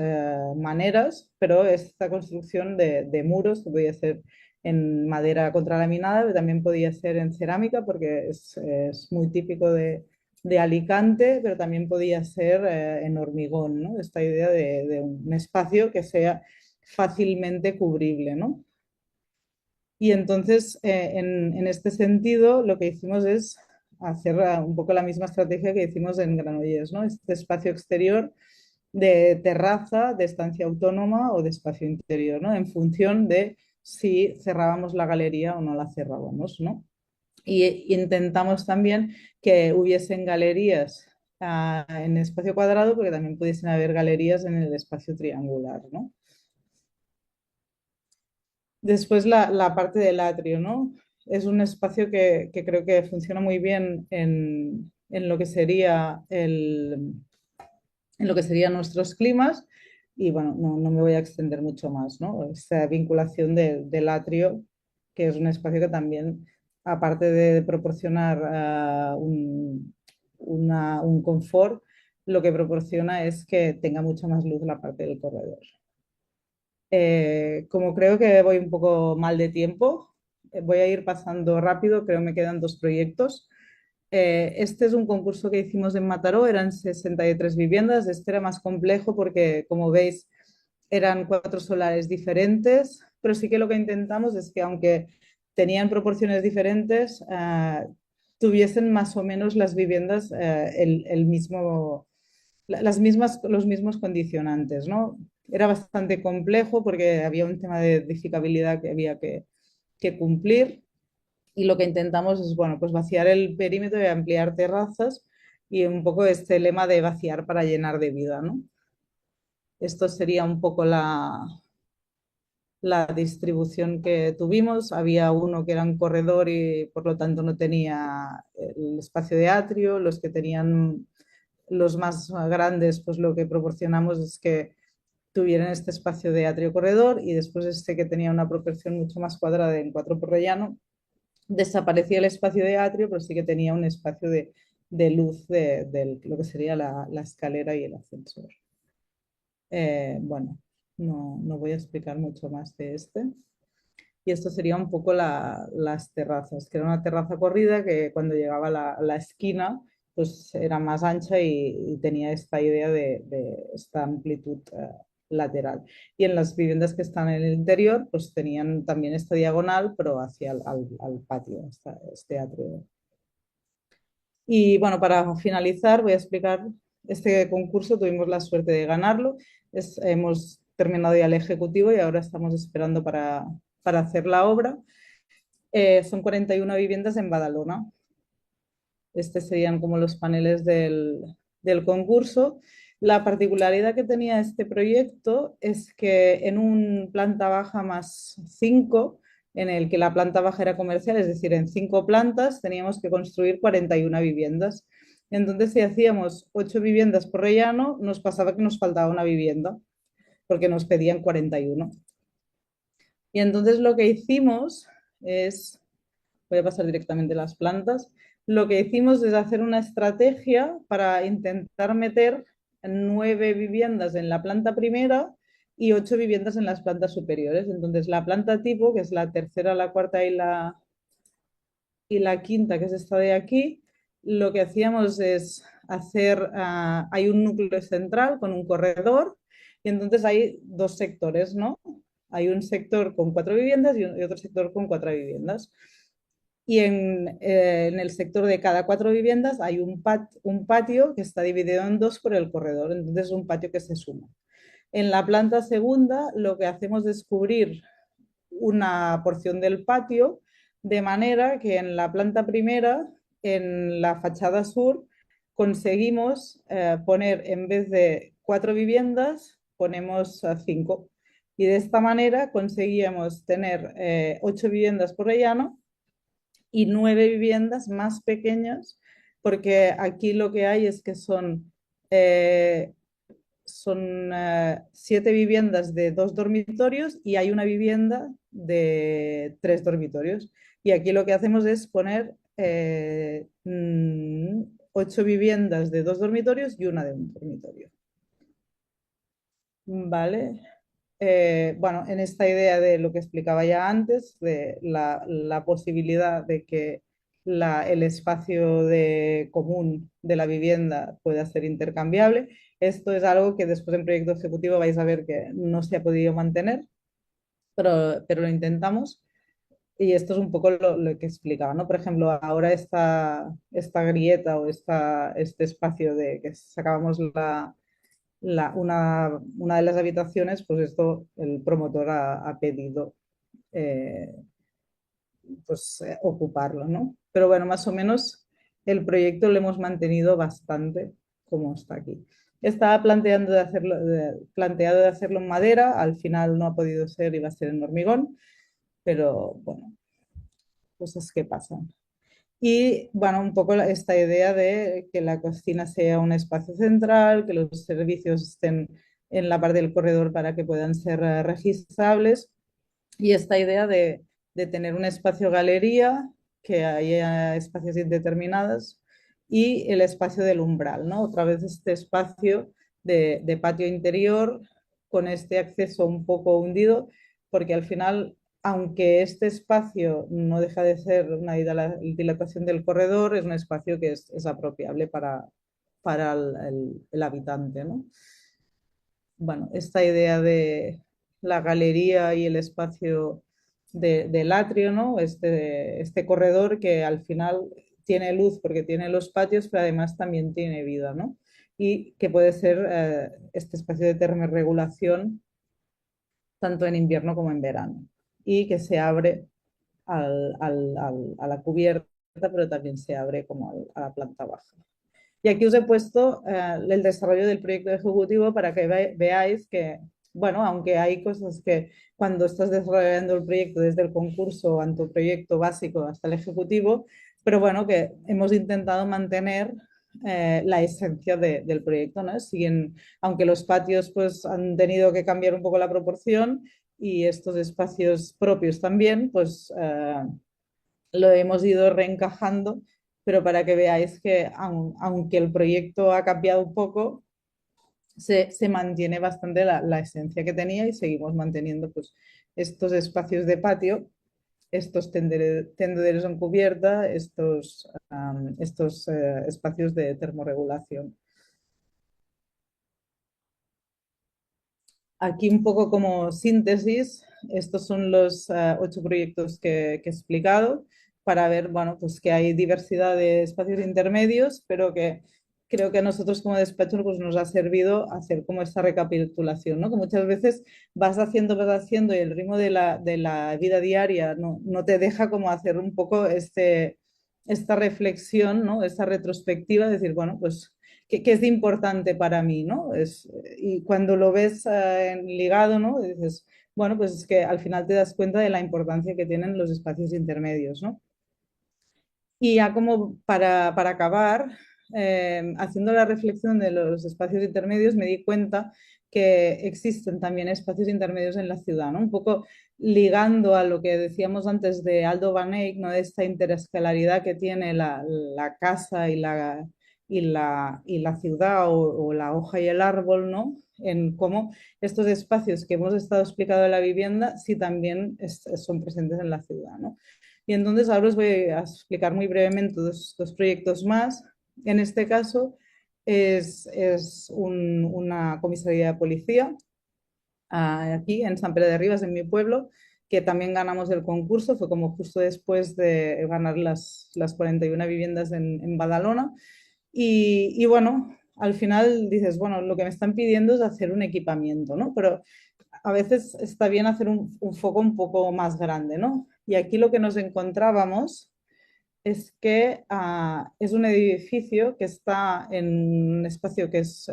maneras, pero esta construcción de muros, que podía ser en madera contralaminada, pero también podía ser en cerámica, porque es muy típico de Alicante, pero también podía ser en hormigón, ¿no? Esta idea de un espacio que sea fácilmente cubrible, ¿no? Y entonces, en este sentido, lo que hicimos es hacer un poco la misma estrategia que hicimos en Granollers, ¿no? Este espacio exterior de terraza, de estancia autónoma o de espacio interior, ¿no? En función de si cerrábamos la galería o no la cerrábamos, ¿no? Y intentamos también que hubiesen galerías en espacio cuadrado, porque también pudiesen haber galerías en el espacio triangular, ¿no? Después la parte del atrio, ¿no? Es un espacio que creo que funciona muy bien en lo que sería en lo que serían nuestros climas. Y bueno, no me voy a extender mucho más, ¿no? Esa vinculación del atrio, que es un espacio que también, aparte de proporcionar un confort, lo que proporciona es que tenga mucha más luz la parte del corredor. Como creo que voy un poco mal de tiempo, voy a ir pasando rápido, creo que me quedan dos proyectos. Este es un concurso que hicimos en Mataró, eran 63 viviendas. Este era más complejo porque, como veis, eran cuatro solares diferentes, pero sí que lo que intentamos es que, aunque tenían proporciones diferentes, tuviesen más o menos las viviendas el mismo, los mismos condicionantes, ¿no? Era bastante complejo porque había un tema de edificabilidad que había que cumplir, y lo que intentamos es, bueno, pues vaciar el perímetro y ampliar terrazas, y un poco este lema de vaciar para llenar de vida, ¿no? Esto sería un poco la distribución que tuvimos. Había uno que era un corredor y por lo tanto no tenía el espacio de atrio. Los que tenían los más grandes, pues lo que proporcionamos es que tuvieran este espacio de atrio corredor, y después este que tenía una proporción mucho más cuadrada en 4 por rellano, desaparecía el espacio de atrio, pero sí que tenía un espacio de luz de lo que sería la escalera y el ascensor. Bueno, no voy a explicar mucho más de este. Y esto sería un poco las terrazas, que era una terraza corrida que cuando llegaba a la esquina, pues era más ancha y tenía esta idea de esta amplitud lateral. Y en las viviendas que están en el interior, pues tenían también esta diagonal, pero hacia al patio, este atrio. Y bueno, para finalizar, voy a explicar este concurso. Tuvimos la suerte de ganarlo. Hemos terminado ya el ejecutivo y ahora estamos esperando para hacer la obra. Son 41 viviendas en Badalona. Estos serían como los paneles del concurso. La particularidad que tenía este proyecto es que en un planta baja más 5, en el que la planta baja era comercial, es decir, en 5 plantas teníamos que construir 41 viviendas. Entonces, si hacíamos 8 viviendas por rellano, nos pasaba que nos faltaba una vivienda, porque nos pedían 41. Y entonces lo que hicimos es, voy a pasar directamente a las plantas, lo que hicimos es hacer una estrategia para intentar meter 9 viviendas en la planta primera y 8 viviendas en las plantas superiores. Entonces, la planta tipo, que es la tercera, la cuarta y la quinta, que es esta de aquí, lo que hacíamos es hacer, hay un núcleo central con un corredor y entonces hay dos sectores, ¿no? Hay un sector con 4 viviendas y otro sector con 4 viviendas. Y en el sector de cada 4 viviendas hay un patio que está dividido en dos por el corredor, entonces es un patio que se suma. En la planta segunda lo que hacemos es cubrir una porción del patio, de manera que en la planta primera, en la fachada sur, conseguimos poner en vez de 4 viviendas, ponemos 5. Y de esta manera conseguíamos tener 8 viviendas por rellano y 9 viviendas más pequeñas, porque aquí lo que hay es que eh, son 7 viviendas de 2 dormitorios y hay una vivienda de 3 dormitorios. Y aquí lo que hacemos es poner 8 viviendas de 2 dormitorios y una de un dormitorio. Vale. Bueno, en esta idea de lo que explicaba ya antes, de la posibilidad de que el espacio común de la vivienda pueda ser intercambiable, esto es algo que después en proyecto ejecutivo vais a ver que no se ha podido mantener, pero lo intentamos. Y esto es un poco lo que explicaba, ¿no? Por ejemplo, ahora esta grieta o este espacio de que sacábamos una de las habitaciones, pues esto el promotor ha pedido eh, pues, ocuparlo, ¿no? Pero bueno, más o menos el proyecto lo hemos mantenido bastante como está aquí. Estaba planteado de hacerlo en madera, al final no ha podido ser y va a ser en hormigón, pero bueno, cosas que pasan. Y bueno, un poco esta idea de que la cocina sea un espacio central, que los servicios estén en la parte del corredor para que puedan ser registrables. Y esta idea de tener un espacio galería, que haya espacios indeterminados, y el espacio del umbral, ¿no? Otra vez este espacio de patio interior con este acceso un poco hundido, porque al final, aunque este espacio no deja de ser una dilatación del corredor, es un espacio que es apropiable para el habitante, ¿no? Bueno, esta idea de la galería y el espacio del atrio, ¿no? Este corredor que al final tiene luz porque tiene los patios, pero además también tiene vida, ¿no? Y que puede ser este espacio de termorregulación tanto en invierno como en verano. Y que se abre a la cubierta, pero también se abre como a la planta baja. Y aquí os he puesto el desarrollo del proyecto ejecutivo para que veáis que, bueno, aunque hay cosas que cuando estás desarrollando el proyecto desde el concurso, ante el proyecto básico hasta el ejecutivo, pero bueno, que hemos intentado mantener la esencia del proyecto, ¿no? Siguen, aunque los patios pues han tenido que cambiar un poco la proporción y estos espacios propios también, pues lo hemos ido reencajando, pero para que veáis que aunque el proyecto ha cambiado un poco, se mantiene bastante la esencia que tenía y seguimos manteniendo pues, estos espacios de patio, estos tendederos en cubierta, estos espacios de termorregulación. Aquí un poco como síntesis, estos son los 8 proyectos que he explicado para ver, bueno, pues que hay diversidad de espacios intermedios, pero que creo que a nosotros como despacho pues nos ha servido hacer como esta recapitulación, ¿no? Que muchas veces vas haciendo y el ritmo de la vida diaria no te deja como hacer un poco esta reflexión, ¿no? Esta retrospectiva, decir, bueno, pues que es importante para mí, ¿no? Y cuando lo ves ligado, ¿no? Dices, bueno, pues es que al final te das cuenta de la importancia que tienen los espacios intermedios, ¿no? Y ya como para acabar, haciendo la reflexión de los espacios intermedios, me di cuenta que existen también espacios intermedios en la ciudad, ¿no? Un poco ligando a lo que decíamos antes de Aldo Van Eyck, ¿no? De esta interescalaridad que tiene la casa y la ciudad o la hoja y el árbol, ¿no? En cómo estos espacios que hemos estado explicando en la vivienda sí también son presentes en la ciudad, ¿no? Y entonces ahora os voy a explicar muy brevemente dos proyectos más. En este caso es una comisaría de policía aquí en San Pere de Ribas, en mi pueblo, que también ganamos el concurso, fue como justo después de ganar las 41 viviendas en Badalona. Y bueno, al final dices, bueno, lo que me están pidiendo es hacer un equipamiento, ¿no? Pero a veces está bien hacer un foco un poco más grande, ¿no? Y aquí lo que nos encontrábamos es que es un edificio que está en un espacio que es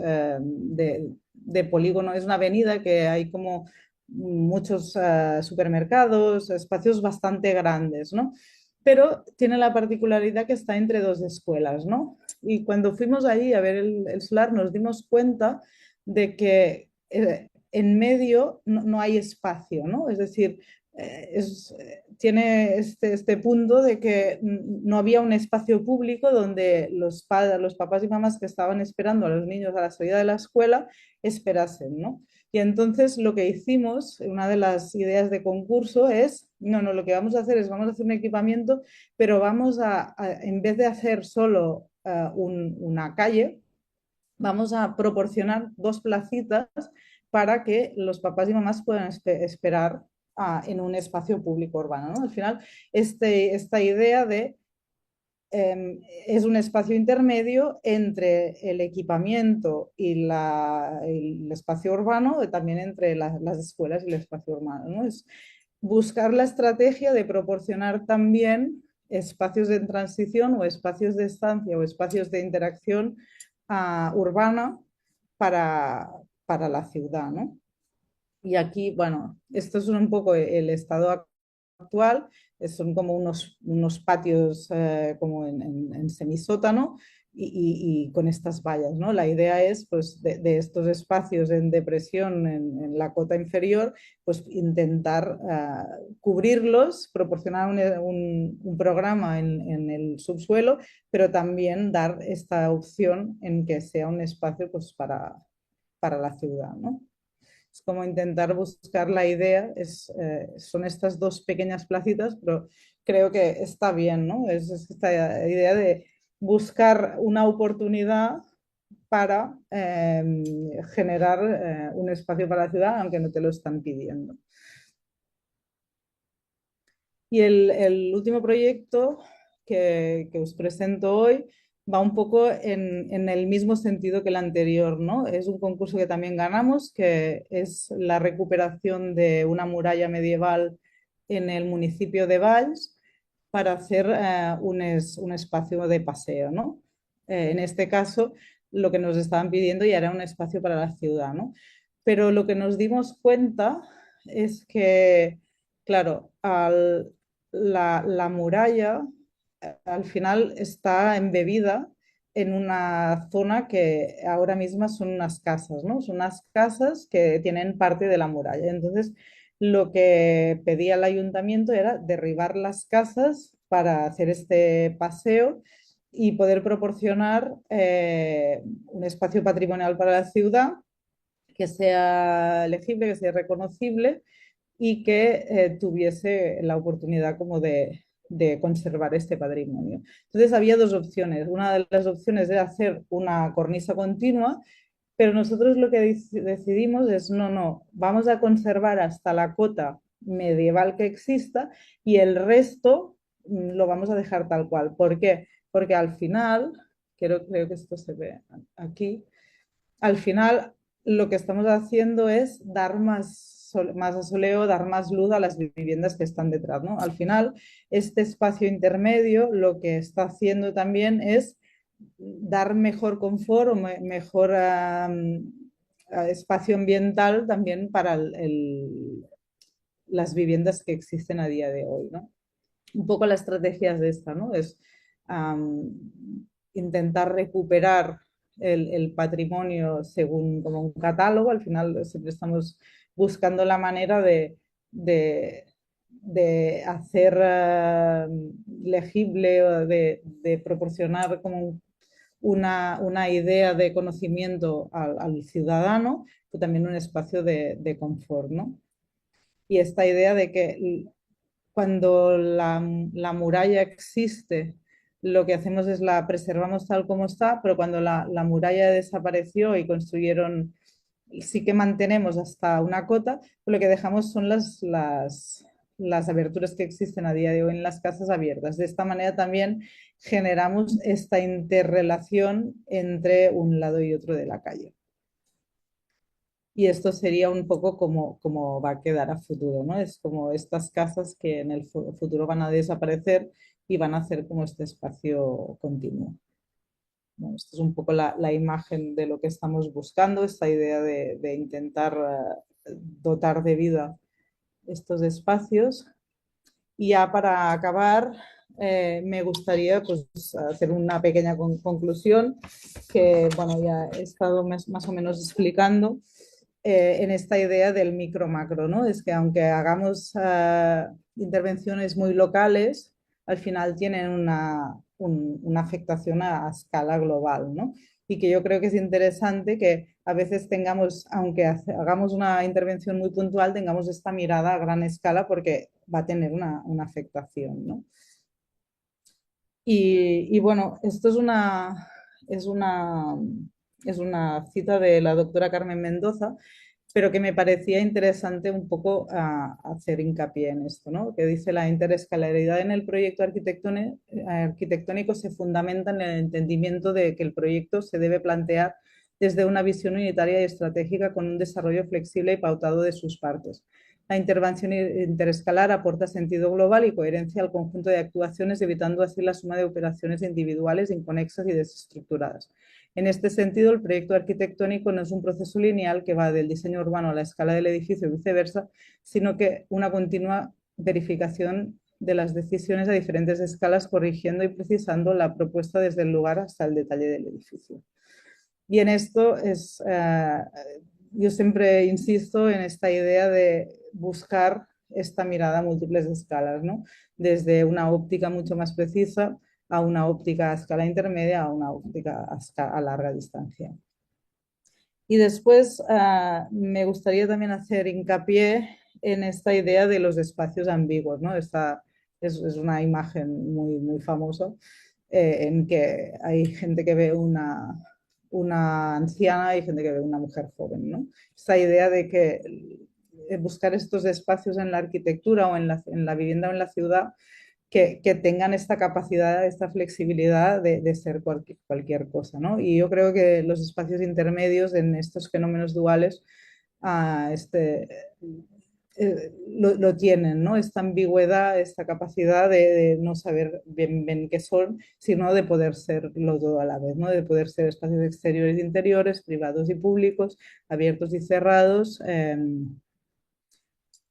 de polígono, es una avenida que hay como muchos supermercados, espacios bastante grandes, ¿no? Pero tiene la particularidad que está entre dos escuelas, ¿no? Y cuando fuimos allí a ver el solar nos dimos cuenta de que en medio no hay espacio, ¿no? Es decir, tiene este punto de que no había un espacio público donde los padres, los papás y mamás que estaban esperando a los niños a la salida de la escuela esperasen, ¿no? Y entonces lo que hicimos, una de las ideas de concurso es, no, lo que vamos a hacer es, vamos a hacer un equipamiento, pero vamos en vez de hacer solo una calle, vamos a proporcionar dos placitas para que los papás y mamás puedan esperar en un espacio público urbano, ¿no? Al final, esta idea de es un espacio intermedio entre el equipamiento y el espacio urbano, también entre las escuelas y el espacio urbano, ¿no? Es buscar la estrategia de proporcionar también espacios de transición o espacios de estancia o espacios de interacción urbana para, para la ciudad, ¿no? Y aquí, bueno, esto es un poco el estado actual, son como unos patios como en semisótano y con estas vallas, ¿no? La idea es, pues, de estos espacios en depresión en la cota inferior, pues intentar cubrirlos, proporcionar un programa en el subsuelo, pero también dar esta opción en que sea un espacio, pues, para la ciudad, ¿no? Es como intentar buscar la idea, son estas dos pequeñas placitas, pero creo que está bien, ¿no? Es esta idea de buscar una oportunidad para generar un espacio para la ciudad, aunque no te lo están pidiendo. Y el último proyecto que os presento hoy va un poco en el mismo sentido que el anterior, ¿no? Es un concurso que también ganamos, que es la recuperación de una muralla medieval en el municipio de Valls para hacer un espacio de paseo, ¿no? En este caso, lo que nos estaban pidiendo ya era un espacio para la ciudad, ¿no? Pero lo que nos dimos cuenta es que, claro, la muralla al final está embebida en una zona que ahora mismo son unas casas, ¿no? Son unas casas que tienen parte de la muralla. Entonces, lo que pedía el ayuntamiento era derribar las casas para hacer este paseo y poder proporcionar un espacio patrimonial para la ciudad que sea legible, que sea reconocible y que tuviese la oportunidad como de conservar este patrimonio. Entonces había dos opciones. Una de las opciones era hacer una cornisa continua, pero nosotros lo que decidimos es no, vamos a conservar hasta la cota medieval que exista y el resto lo vamos a dejar tal cual. ¿Por qué? Porque al final, creo que esto se ve aquí, al final lo que estamos haciendo es dar más asoleo, dar más luz a las viviendas que están detrás, ¿no? Al final, este espacio intermedio lo que está haciendo también es dar mejor confort o mejor espacio ambiental también para las viviendas que existen a día de hoy, ¿no? Un poco la estrategia es esta, ¿no? Es um, intentar recuperar el patrimonio según como un catálogo. Al final siempre estamos buscando la manera de, de hacer legible o de proporcionar como una idea de conocimiento al ciudadano, pero también un espacio de confort, ¿no? Y esta idea de que cuando la muralla existe, lo que hacemos es la preservamos tal como está, pero cuando la muralla desapareció y construyeron, sí que mantenemos hasta una cota, lo que dejamos son las aberturas que existen a día de hoy en las casas abiertas. De esta manera también generamos esta interrelación entre un lado y otro de la calle. Y esto sería un poco como va a quedar a futuro, ¿no? Es como estas casas que en el futuro van a desaparecer y van a hacer como este espacio continuo. Bueno, esto es un poco la imagen de lo que estamos buscando, esta idea de intentar dotar de vida estos espacios. Y ya para acabar, me gustaría pues, hacer una pequeña conclusión que bueno, ya he estado más o menos explicando en esta idea del micro-macro, ¿no? Es que aunque hagamos intervenciones muy locales, al final tienen una afectación a escala global, ¿no? Y que yo creo que es interesante que a veces tengamos, aunque hagamos una intervención muy puntual, tengamos esta mirada a gran escala porque va a tener una afectación, ¿no? Y bueno, esto es una, es una cita de la doctora Carmen Mendoza, pero que me parecía interesante un poco hacer hincapié en esto, ¿no? Que dice la interescalaridad en el proyecto arquitectónico se fundamenta en el entendimiento de que el proyecto se debe plantear desde una visión unitaria y estratégica con un desarrollo flexible y pautado de sus partes. La intervención interescalar aporta sentido global y coherencia al conjunto de actuaciones, evitando así la suma de operaciones individuales, inconexas y desestructuradas. En este sentido, el proyecto arquitectónico no es un proceso lineal que va del diseño urbano a la escala del edificio y viceversa, sino que una continua verificación de las decisiones a diferentes escalas, corrigiendo y precisando la propuesta desde el lugar hasta el detalle del edificio. Y en esto yo siempre insisto en esta idea de buscar esta mirada a múltiples escalas, ¿no? Desde una óptica mucho más precisa a una óptica a escala intermedia a una óptica a larga distancia. Y después me gustaría también hacer hincapié en esta idea de los espacios ambiguos, ¿no? Esta es una imagen muy famosa en que hay gente que ve una anciana y gente que ve una mujer joven, ¿no? Esta idea de que buscar estos espacios en la arquitectura o en la vivienda o en la ciudad que tengan esta capacidad, esta flexibilidad de ser cualquier cosa, ¿no? Y yo creo que los espacios intermedios en estos fenómenos duales lo tienen, ¿no? Esta ambigüedad, esta capacidad de no saber bien qué son, sino de poder serlo todo a la vez, ¿no? De poder ser espacios exteriores e interiores, privados y públicos, abiertos y cerrados.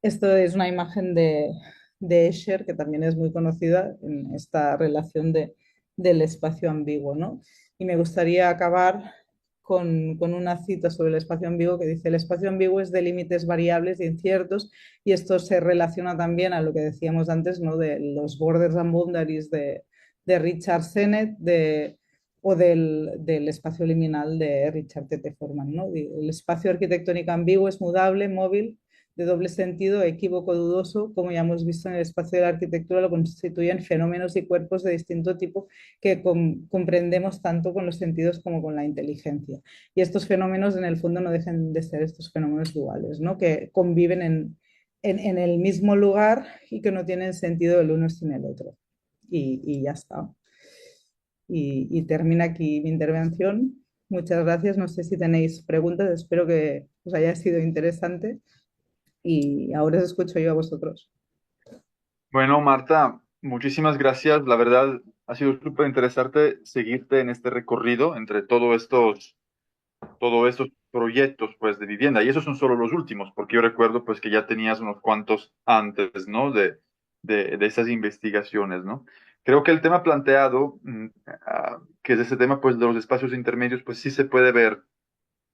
Esto es una imagen de Escher, que también es muy conocida en esta relación del espacio ambiguo, ¿no? Y me gustaría acabar con una cita sobre el espacio ambiguo que dice: el espacio ambiguo es de límites variables e inciertos, y esto se relaciona también a lo que decíamos antes, ¿no? De los borders and boundaries de Richard Sennett o del espacio liminal de Richard T. Forman, ¿no? El espacio arquitectónico ambiguo es mudable, móvil, de doble sentido, equívoco, dudoso, como ya hemos visto en el espacio de la arquitectura, lo constituyen fenómenos y cuerpos de distinto tipo que comprendemos tanto con los sentidos como con la inteligencia. Y estos fenómenos, en el fondo, no dejan de ser estos fenómenos duales, ¿no? Que conviven en el mismo lugar y que no tienen sentido el uno sin el otro. Y ya está. Y termina aquí mi intervención. Muchas gracias. No sé si tenéis preguntas. Espero que os haya sido interesante y ahora os escucho yo a vosotros. Bueno, Marta, muchísimas gracias. La verdad, ha sido súper interesante seguirte en este recorrido entre todos estos proyectos, pues, de vivienda. Y esos son solo los últimos, porque yo recuerdo, pues, que ya tenías unos cuantos antes, ¿no? De esas investigaciones, ¿no? Creo que el tema planteado, que es ese tema, pues, de los espacios intermedios, pues, sí se puede ver,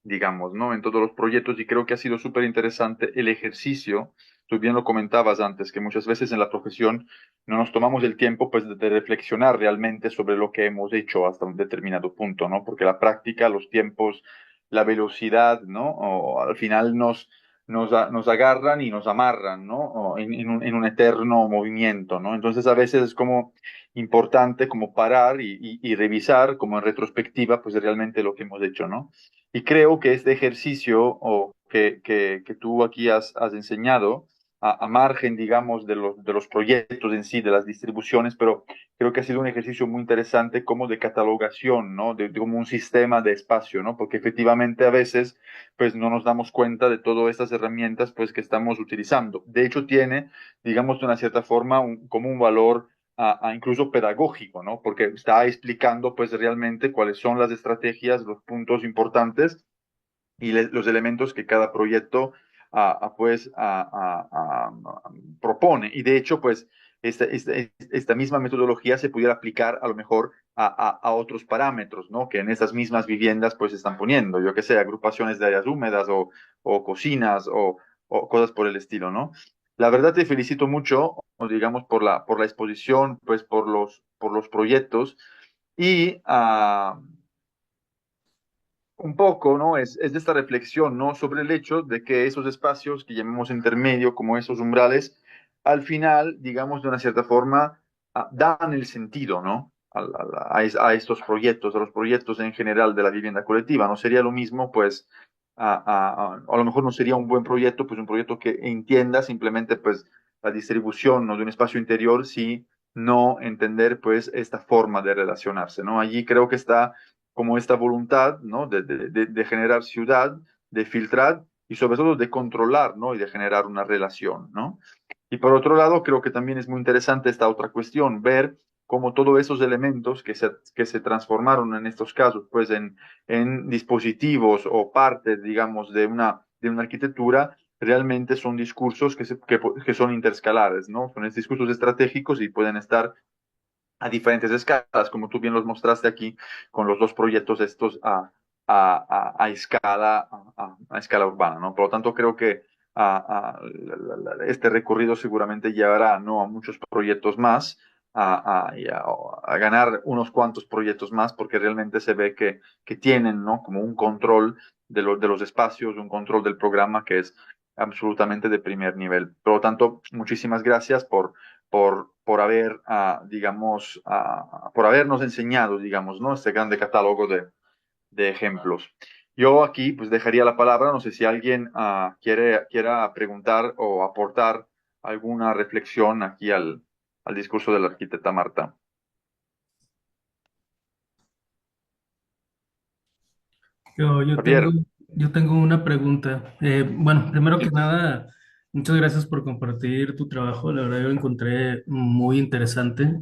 digamos, ¿no? En todos los proyectos, y creo que ha sido súper interesante el ejercicio, tú bien lo comentabas antes, que muchas veces en la profesión no nos tomamos el tiempo pues de reflexionar realmente sobre lo que hemos hecho hasta un determinado punto, ¿no? Porque la práctica, los tiempos, la velocidad, ¿no? O al final nos agarran y nos amarran, ¿no? O en un eterno movimiento, ¿no? Entonces a veces es como importante como parar y revisar como en retrospectiva pues realmente lo que hemos hecho, ¿no? Y creo que este ejercicio o que tú aquí has enseñado, a margen, digamos, de los proyectos en sí, de las distribuciones, pero creo que ha sido un ejercicio muy interesante como de catalogación, ¿no? De como un sistema de espacio, ¿no? Porque efectivamente a veces, pues no nos damos cuenta de todas estas herramientas, pues que estamos utilizando. De hecho, tiene, digamos, de una cierta forma, como un valor incluso pedagógico, ¿no? Porque está explicando, pues, realmente cuáles son las estrategias, los puntos importantes y los elementos que cada proyecto pues propone. Y de hecho, pues esta misma metodología se pudiera aplicar a lo mejor otros parámetros, ¿no? Que en estas mismas viviendas pues están poniendo, yo que sé, agrupaciones de áreas húmedas o cocinas o cosas por el estilo, ¿no? La verdad te felicito mucho, digamos, por la exposición, pues por los proyectos y un poco, ¿no? Es de esta reflexión, ¿no? Sobre el hecho de que esos espacios que llamamos intermedio, como esos umbrales, al final, digamos, de una cierta forma, dan el sentido, ¿no? A estos proyectos, a los proyectos en general de la vivienda colectiva. No sería lo mismo, pues, a lo mejor no sería un buen proyecto, pues un proyecto que entienda simplemente, pues, la distribución, ¿no? De un espacio interior, si no entender, pues, esta forma de relacionarse, ¿no? Allí creo que está como esta voluntad, ¿no? De generar ciudad, de filtrar y sobre todo de controlar, ¿no? Y de generar una relación, ¿no? Y por otro lado, creo que también es muy interesante esta otra cuestión, ver cómo todos esos elementos que se transformaron en estos casos, pues en dispositivos o partes, digamos, de una arquitectura, realmente son discursos que son interscalares, ¿no? Son discursos estratégicos y pueden estar a diferentes escalas, como tú bien los mostraste aquí con los dos proyectos estos a escala urbana, ¿no? Por lo tanto, creo que este recorrido seguramente llevará, ¿no? A muchos proyectos más, a ganar unos cuantos proyectos más, porque realmente se ve que tienen, ¿no? Como un control de los espacios, un control del programa que es absolutamente de primer nivel. Por lo tanto, muchísimas gracias por haber, digamos, por habernos enseñado, digamos, ¿no? Este grande catálogo de ejemplos. Yo aquí, pues, dejaría la palabra, no sé si alguien quiera preguntar o aportar alguna reflexión aquí al discurso de la arquitecta Marta. Yo tengo, Javier, yo tengo una pregunta. Bueno, primero que sí, nada, muchas gracias por compartir tu trabajo. La verdad, yo lo encontré muy interesante,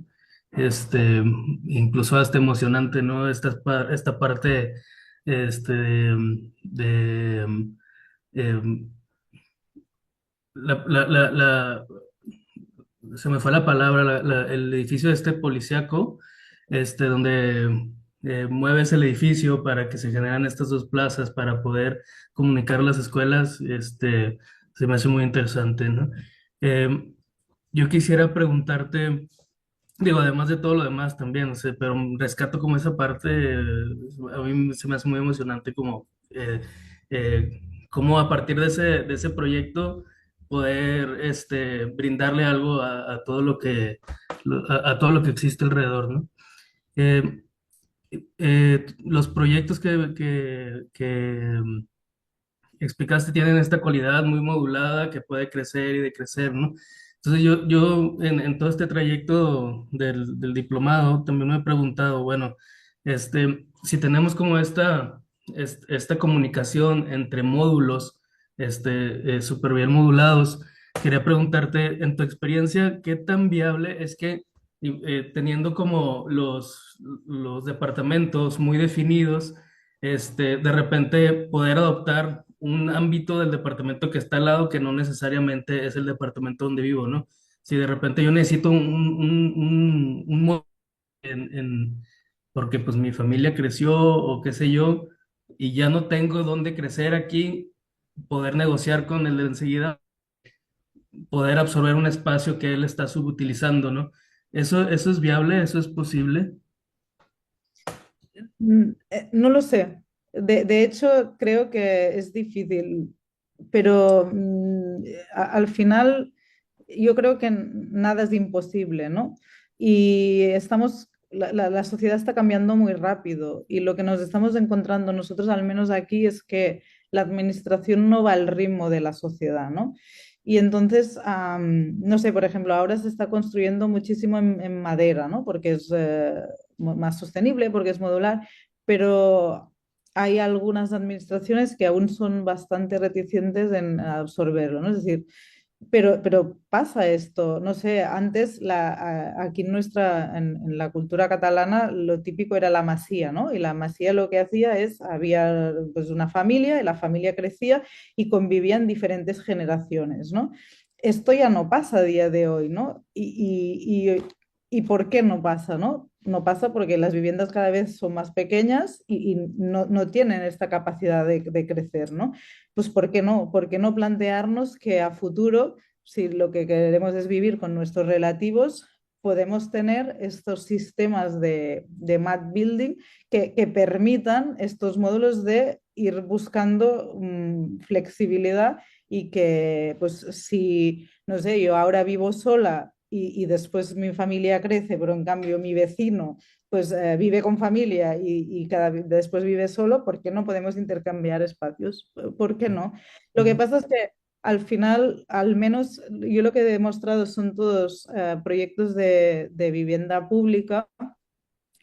este, incluso hasta emocionante, ¿no? Esta parte, este, em, la, se me fue la palabra, el edificio este policíaco, donde mueves el edificio para que se generan estas dos plazas para poder comunicar las escuelas, se me hace muy interesante, ¿no? Eh, yo quisiera preguntarte, digo, además de todo lo demás también, no sé, pero rescato como esa parte, a mí se me hace muy emocionante como, cómo a partir de ese proyecto poder brindarle algo a todo lo que, a todo lo que existe alrededor, ¿no? Eh, los proyectos que explicaste tienen esta cualidad muy modulada que puede crecer y decrecer, ¿no? Entonces yo en todo este trayecto del diplomado también me he preguntado, bueno, si tenemos como esta comunicación entre módulos, súper bien modulados, quería preguntarte, en tu experiencia, ¿qué tan viable es que teniendo como los departamentos muy definidos, de repente poder adoptar un ámbito del departamento que está al lado que no necesariamente es el departamento donde vivo, ¿no? Si de repente yo necesito un móvil porque pues mi familia creció o qué sé yo, y ya no tengo dónde crecer aquí, poder negociar con el de enseguida poder absorber un espacio que él está subutilizando, ¿no? ¿Eso es viable? ¿Eso es posible? No lo sé. De hecho, creo que es difícil, pero al final yo creo que nada es imposible, ¿no? Y la sociedad está cambiando muy rápido y lo que nos estamos encontrando nosotros, al menos aquí, es que la administración no va al ritmo de la sociedad, ¿no? Y entonces, no sé, por ejemplo, ahora se está construyendo muchísimo en madera, ¿no? Porque es más sostenible, porque es modular, pero hay algunas administraciones que aún son bastante reticentes en absorberlo, ¿no? Es decir, pero pasa esto, no sé, antes aquí en la cultura catalana lo típico era la masía, ¿no? Y la masía lo que hacía es, había pues una familia y la familia crecía y convivían diferentes generaciones, ¿no? Esto ya no pasa a día de hoy, ¿no? ¿Y por qué no pasa, no? No pasa porque las viviendas cada vez son más pequeñas y no tienen esta capacidad de crecer, ¿no? Pues ¿por qué no? ¿Por qué no plantearnos que a futuro, si lo que queremos es vivir con nuestros relativos, podemos tener estos sistemas de mat building que permitan estos módulos de ir buscando flexibilidad y que, pues si, no sé, yo ahora vivo sola y después mi familia crece, pero en cambio mi vecino pues vive con familia y después vive solo, ¿por qué no podemos intercambiar espacios? ¿Por qué no? Lo que Ujú. pasa es que al final, al menos yo lo que he demostrado son todos proyectos de vivienda pública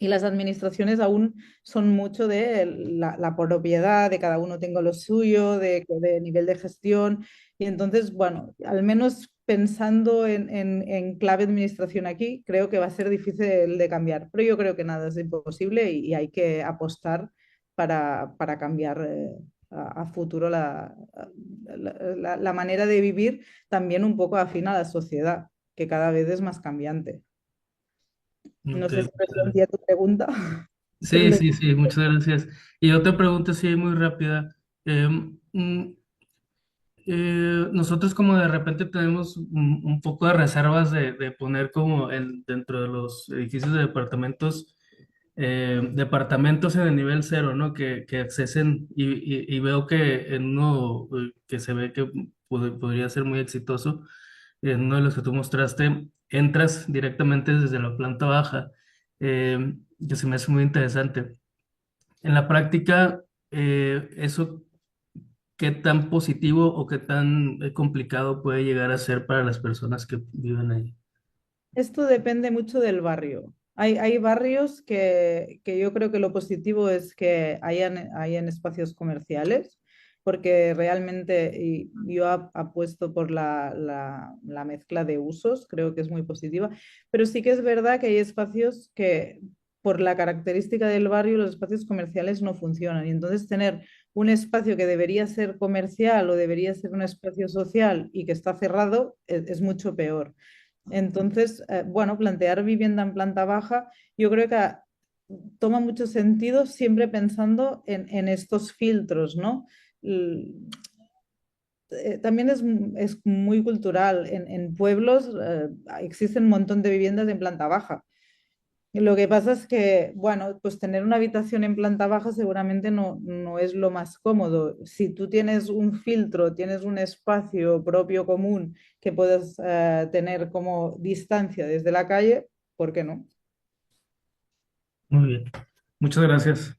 y las administraciones aún son mucho de la propiedad, de cada uno tenga lo suyo, de nivel de gestión. Y entonces, bueno, al menos pensando en clave administración aquí, creo que va a ser difícil de cambiar. Pero yo creo que nada es imposible y hay que apostar para cambiar a futuro la manera de vivir también un poco afín a la sociedad, que cada vez es más cambiante. No Ok, sé si muchas respondí a gracias. tu pregunta. Sí, sí, sí, muchas gracias. Y otra pregunta, sí, muy rápida. Nosotros como de repente tenemos un poco de reservas de poner como dentro de los edificios de departamentos en el nivel cero, ¿no? Que accesen y veo que en uno que se ve que podría ser muy exitoso, en uno de los que tú mostraste, entras directamente desde la planta baja, que se me hace muy interesante. En la práctica, eso qué tan positivo o qué tan complicado puede llegar a ser para las personas que viven ahí. Esto depende mucho del barrio. Hay barrios que yo creo que lo positivo es que hayan espacios comerciales, porque realmente yo apuesto por la mezcla de usos, creo que es muy positiva, pero sí que es verdad que hay espacios que, por la característica del barrio, los espacios comerciales no funcionan. Y entonces tener un espacio que debería ser comercial o debería ser un espacio social y que está cerrado es mucho peor. Entonces, bueno, plantear vivienda en planta baja, yo creo que toma mucho sentido siempre pensando en estos filtros, ¿no? L- También es muy cultural. En pueblos existen un montón de viviendas en planta baja. Lo que pasa es que, bueno, pues tener una habitación en planta baja seguramente no es lo más cómodo. Si tú tienes un filtro, tienes un espacio propio común que puedes tener como distancia desde la calle, ¿por qué no? Muy bien. Muchas gracias.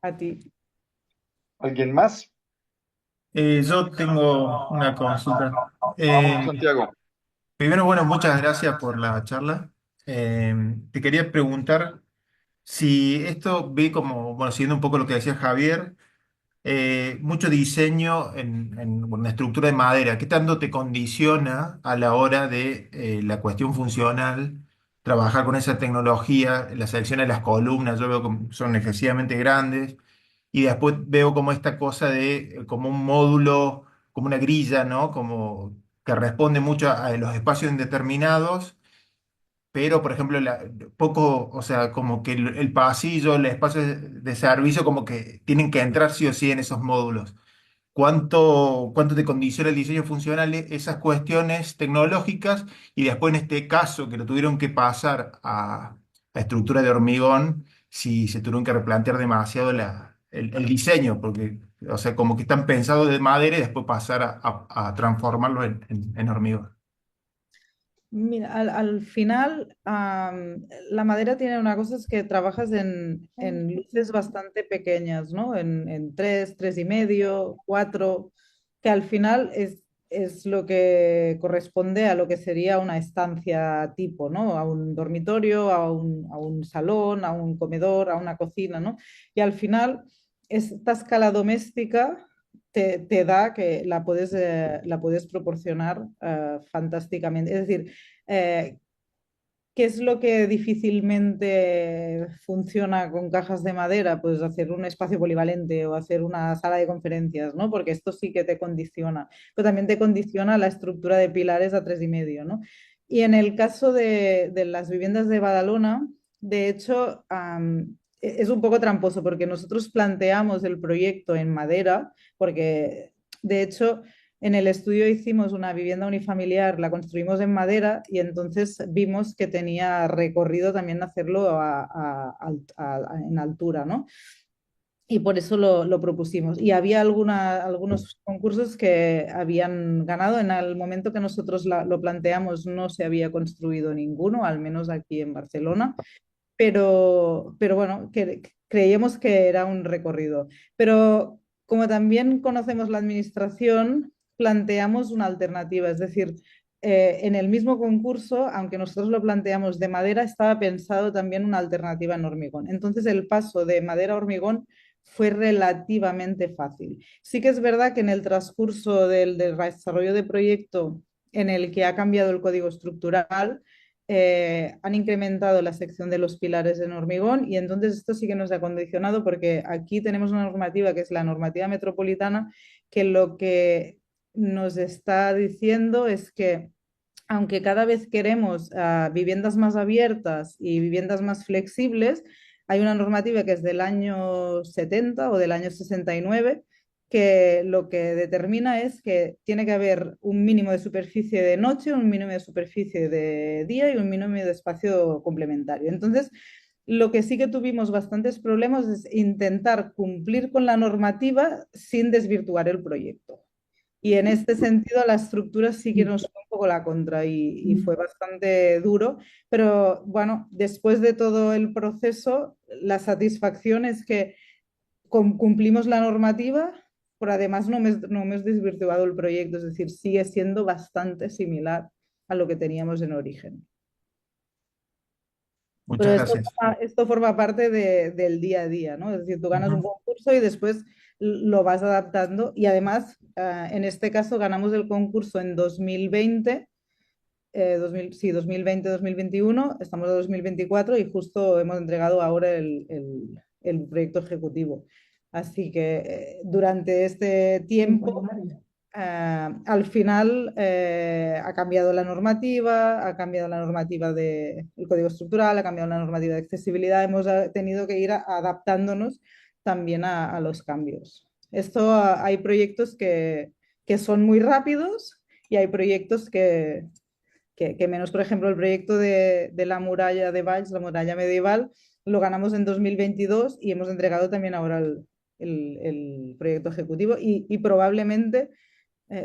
A ti. ¿Alguien más? Yo tengo una consulta. Vamos, Eh, Santiago. Primero, bueno, muchas gracias por la charla. Te quería preguntar si esto vi como, bueno, siguiendo un poco lo que decía Javier, mucho diseño en una estructura de madera. ¿Qué tanto te condiciona a la hora de la cuestión funcional, trabajar con esa tecnología, la selección de las columnas? Yo veo que son excesivamente grandes y después veo como esta cosa de, como un módulo, como una grilla, ¿no? Como que responde mucho a los espacios indeterminados, pero por ejemplo, poco, o sea, como que el pasillo, el espacio de servicio, como que tienen que entrar sí o sí en esos módulos. cuánto te condiciona el diseño funcional esas cuestiones tecnológicas y después en este caso que lo tuvieron que pasar a estructura de hormigón, si se tuvieron que replantear demasiado el diseño, porque, o sea, como que están pensados de madera y después pasar a transformarlo en hormigón. Mira, al final, la madera tiene una cosa, es que trabajas en luces bastante pequeñas, ¿no? En 3, 3,5, 4, que al final es lo que corresponde a lo que sería una estancia tipo, ¿no? A un dormitorio, a un salón, a un comedor, a una cocina, ¿no? Y al final, esta escala doméstica te da que la puedes proporcionar fantásticamente. Es decir, eh, ¿qué es lo que difícilmente funciona con cajas de madera? Pues hacer un espacio polivalente o hacer una sala de conferencias, ¿no? Porque esto sí que te condiciona, pero también te condiciona la estructura de pilares a 3,5, ¿no? Y en el caso de las viviendas de Badalona, de hecho, es un poco tramposo porque nosotros planteamos el proyecto en madera, porque de hecho en el estudio hicimos una vivienda unifamiliar, la construimos en madera y entonces vimos que tenía recorrido también hacerlo en altura, ¿no? Y por eso lo propusimos. Y había algunos concursos que habían ganado. En el momento que nosotros lo planteamos no se había construido ninguno, al menos aquí en Barcelona, pero bueno, creíamos que era un recorrido. Pero como también conocemos la administración, planteamos una alternativa, es decir, en el mismo concurso, aunque nosotros lo planteamos de madera, estaba pensado también una alternativa en hormigón. Entonces el paso de madera a hormigón fue relativamente fácil. Sí que es verdad que en el transcurso del desarrollo de proyecto en el que ha cambiado el código estructural, han incrementado la sección de los pilares en hormigón y entonces esto sí que nos ha condicionado porque aquí tenemos una normativa que es la normativa metropolitana que lo que nos está diciendo es que aunque cada vez queremos viviendas más abiertas y viviendas más flexibles, hay una normativa que es del año 70 o del año 69 que lo que determina es que tiene que haber un mínimo de superficie de noche, un mínimo de superficie de día y un mínimo de espacio complementario. Entonces, lo que sí que tuvimos bastantes problemas es intentar cumplir con la normativa sin desvirtuar el proyecto. Y en este sentido, la estructura sí que nos fue un poco la contra y fue bastante duro, pero bueno, después de todo el proceso, la satisfacción es que cumplimos la normativa, pero además no hemos desvirtuado el proyecto, es decir, sigue siendo bastante similar a lo que teníamos en origen. Pero Muchas gracias. esto forma parte del día a día, ¿no? Es decir, tú ganas un Ujú. concurso y después lo vas adaptando y además, en este caso, ganamos el concurso en 2020, 2000, sí, 2020, 2021, estamos en 2024 y justo hemos entregado ahora el proyecto ejecutivo. Así que durante este tiempo al final ha cambiado la normativa, ha cambiado la normativa del código estructural, ha cambiado la normativa de accesibilidad, hemos tenido que ir adaptándonos también a los cambios. Esto hay proyectos que son muy rápidos y hay proyectos que menos, por ejemplo, el proyecto de la muralla de Valls, la muralla medieval, lo ganamos en 2022 y hemos entregado también ahora el proyecto ejecutivo y probablemente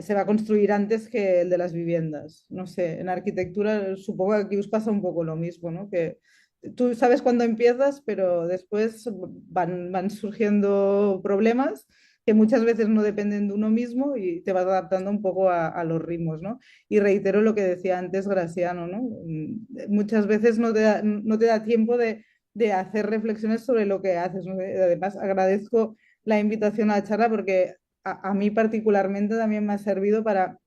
se va a construir antes que el de las viviendas. No sé, en arquitectura supongo que aquí os pasa un poco lo mismo, ¿no? Que tú sabes cuándo empiezas, pero después van surgiendo problemas que muchas veces no dependen de uno mismo y te vas adaptando un poco a los ritmos, ¿no? Y reitero lo que decía antes Graciano, ¿no? Muchas veces no te da tiempo de hacer reflexiones sobre lo que haces, ¿no? Además, agradezco la invitación a la charla porque a mí particularmente también me ha servido para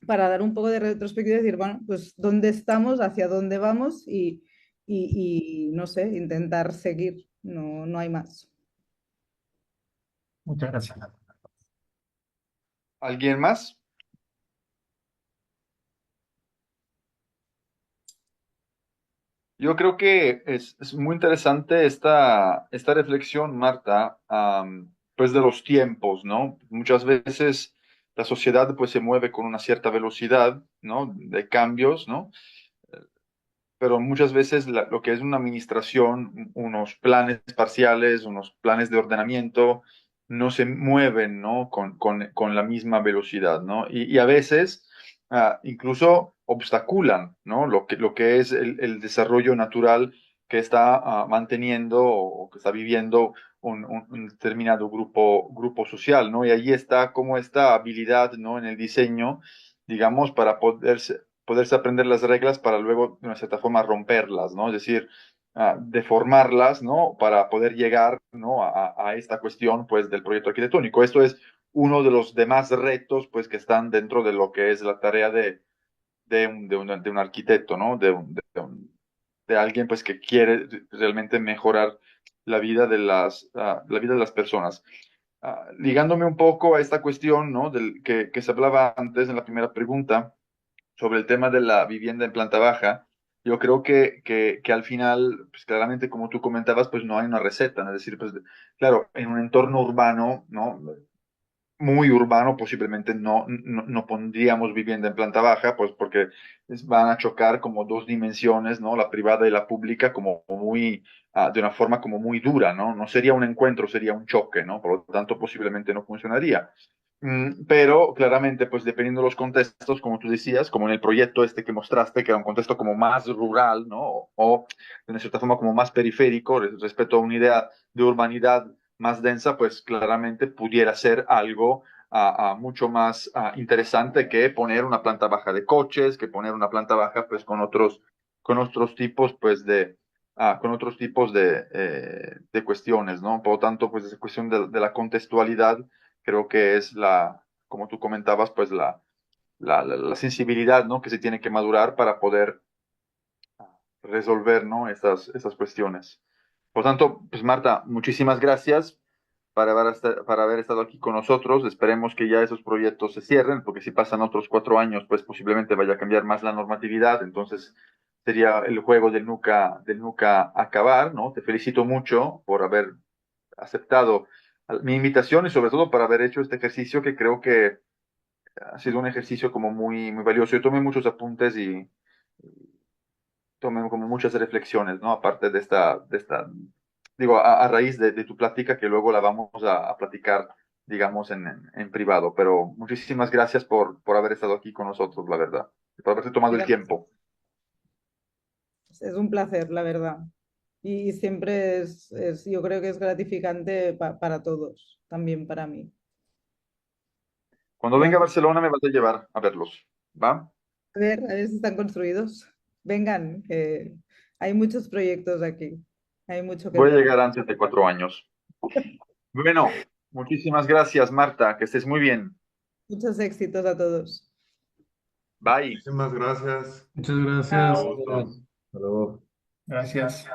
dar un poco de retrospectiva y decir, bueno, pues dónde estamos, hacia dónde vamos y no sé, intentar seguir, no hay más. Muchas gracias. ¿Alguien más? Yo creo que es muy interesante esta reflexión, Marta. pues de los tiempos, ¿no? Muchas veces la sociedad pues se mueve con una cierta velocidad, ¿no? De cambios, ¿no? Pero muchas veces lo que es una administración, unos planes parciales, unos planes de ordenamiento, no se mueven, ¿no? Con la misma velocidad, ¿no? Y a veces incluso obstaculan, ¿no? Lo que es el desarrollo natural que está manteniendo o que está viviendo un determinado grupo social, ¿no? Y allí está como esta habilidad, ¿no? En el diseño, digamos, para poderse aprender las reglas para luego, de una cierta forma, romperlas, ¿no? Es decir, deformarlas, ¿no? Para poder llegar, ¿no? A esta cuestión, pues, del proyecto arquitectónico. Esto es uno de los demás retos, pues, que están dentro de lo que es la tarea de un arquitecto, ¿no? De alguien, pues, que quiere realmente mejorar la vida de las personas. Ligándome un poco a esta cuestión, ¿no? Que se hablaba antes en la primera pregunta, sobre el tema de la vivienda en planta baja, yo creo que al final, pues claramente como tú comentabas, pues no hay una receta, ¿no? Es decir, pues claro, en un entorno urbano, ¿no? Muy urbano, posiblemente no pondríamos vivienda en planta baja, pues porque van a chocar como dos dimensiones, ¿no? La privada y la pública, como muy, de una forma como muy dura, ¿no? No sería un encuentro, sería un choque, ¿no? Por lo tanto, posiblemente no funcionaría. Pero claramente, pues dependiendo de los contextos, como tú decías, como en el proyecto este que mostraste, que era un contexto como más rural, ¿no? O de una cierta forma como más periférico, respecto a una idea de urbanidad más densa, pues claramente pudiera ser algo mucho más interesante que poner una planta baja de coches, que poner una planta baja pues con otros tipos pues de cuestiones, ¿no? Por lo tanto, pues esa cuestión de la contextualidad creo que es como tú comentabas, pues la sensibilidad, ¿no? Que se tiene que madurar para poder resolver, ¿no? Esas cuestiones. Por tanto, pues Marta, muchísimas gracias para haber estado aquí con nosotros. Esperemos que ya esos proyectos se cierren, porque si pasan otros 4 años, pues posiblemente vaya a cambiar más la normatividad. Entonces sería el juego del nunca acabar, ¿no? Te felicito mucho por haber aceptado mi invitación y sobre todo por haber hecho este ejercicio que creo que ha sido un ejercicio como muy, muy valioso. Yo tomé muchos apuntes y tomé como muchas reflexiones, ¿no? Aparte digo, a raíz de tu plática, que luego la vamos a platicar, digamos, en privado. Pero muchísimas gracias por haber estado aquí con nosotros, la verdad, y por haberte tomado el Gracias. tiempo. Es un placer, la verdad. Y siempre yo creo que es gratificante para todos, también para mí. Cuando venga a Bueno, Barcelona me vas a llevar a verlos, ¿va? a ver si están construidos. Vengan, que hay muchos proyectos aquí. Hay mucho que Voy a ver. llegar antes de 4 años. Bueno, muchísimas gracias, Marta, que estés muy bien. Muchos éxitos a todos. Bye. Muchísimas gracias. Muchas Chao. gracias. Un gusto. Hasta luego. Gracias.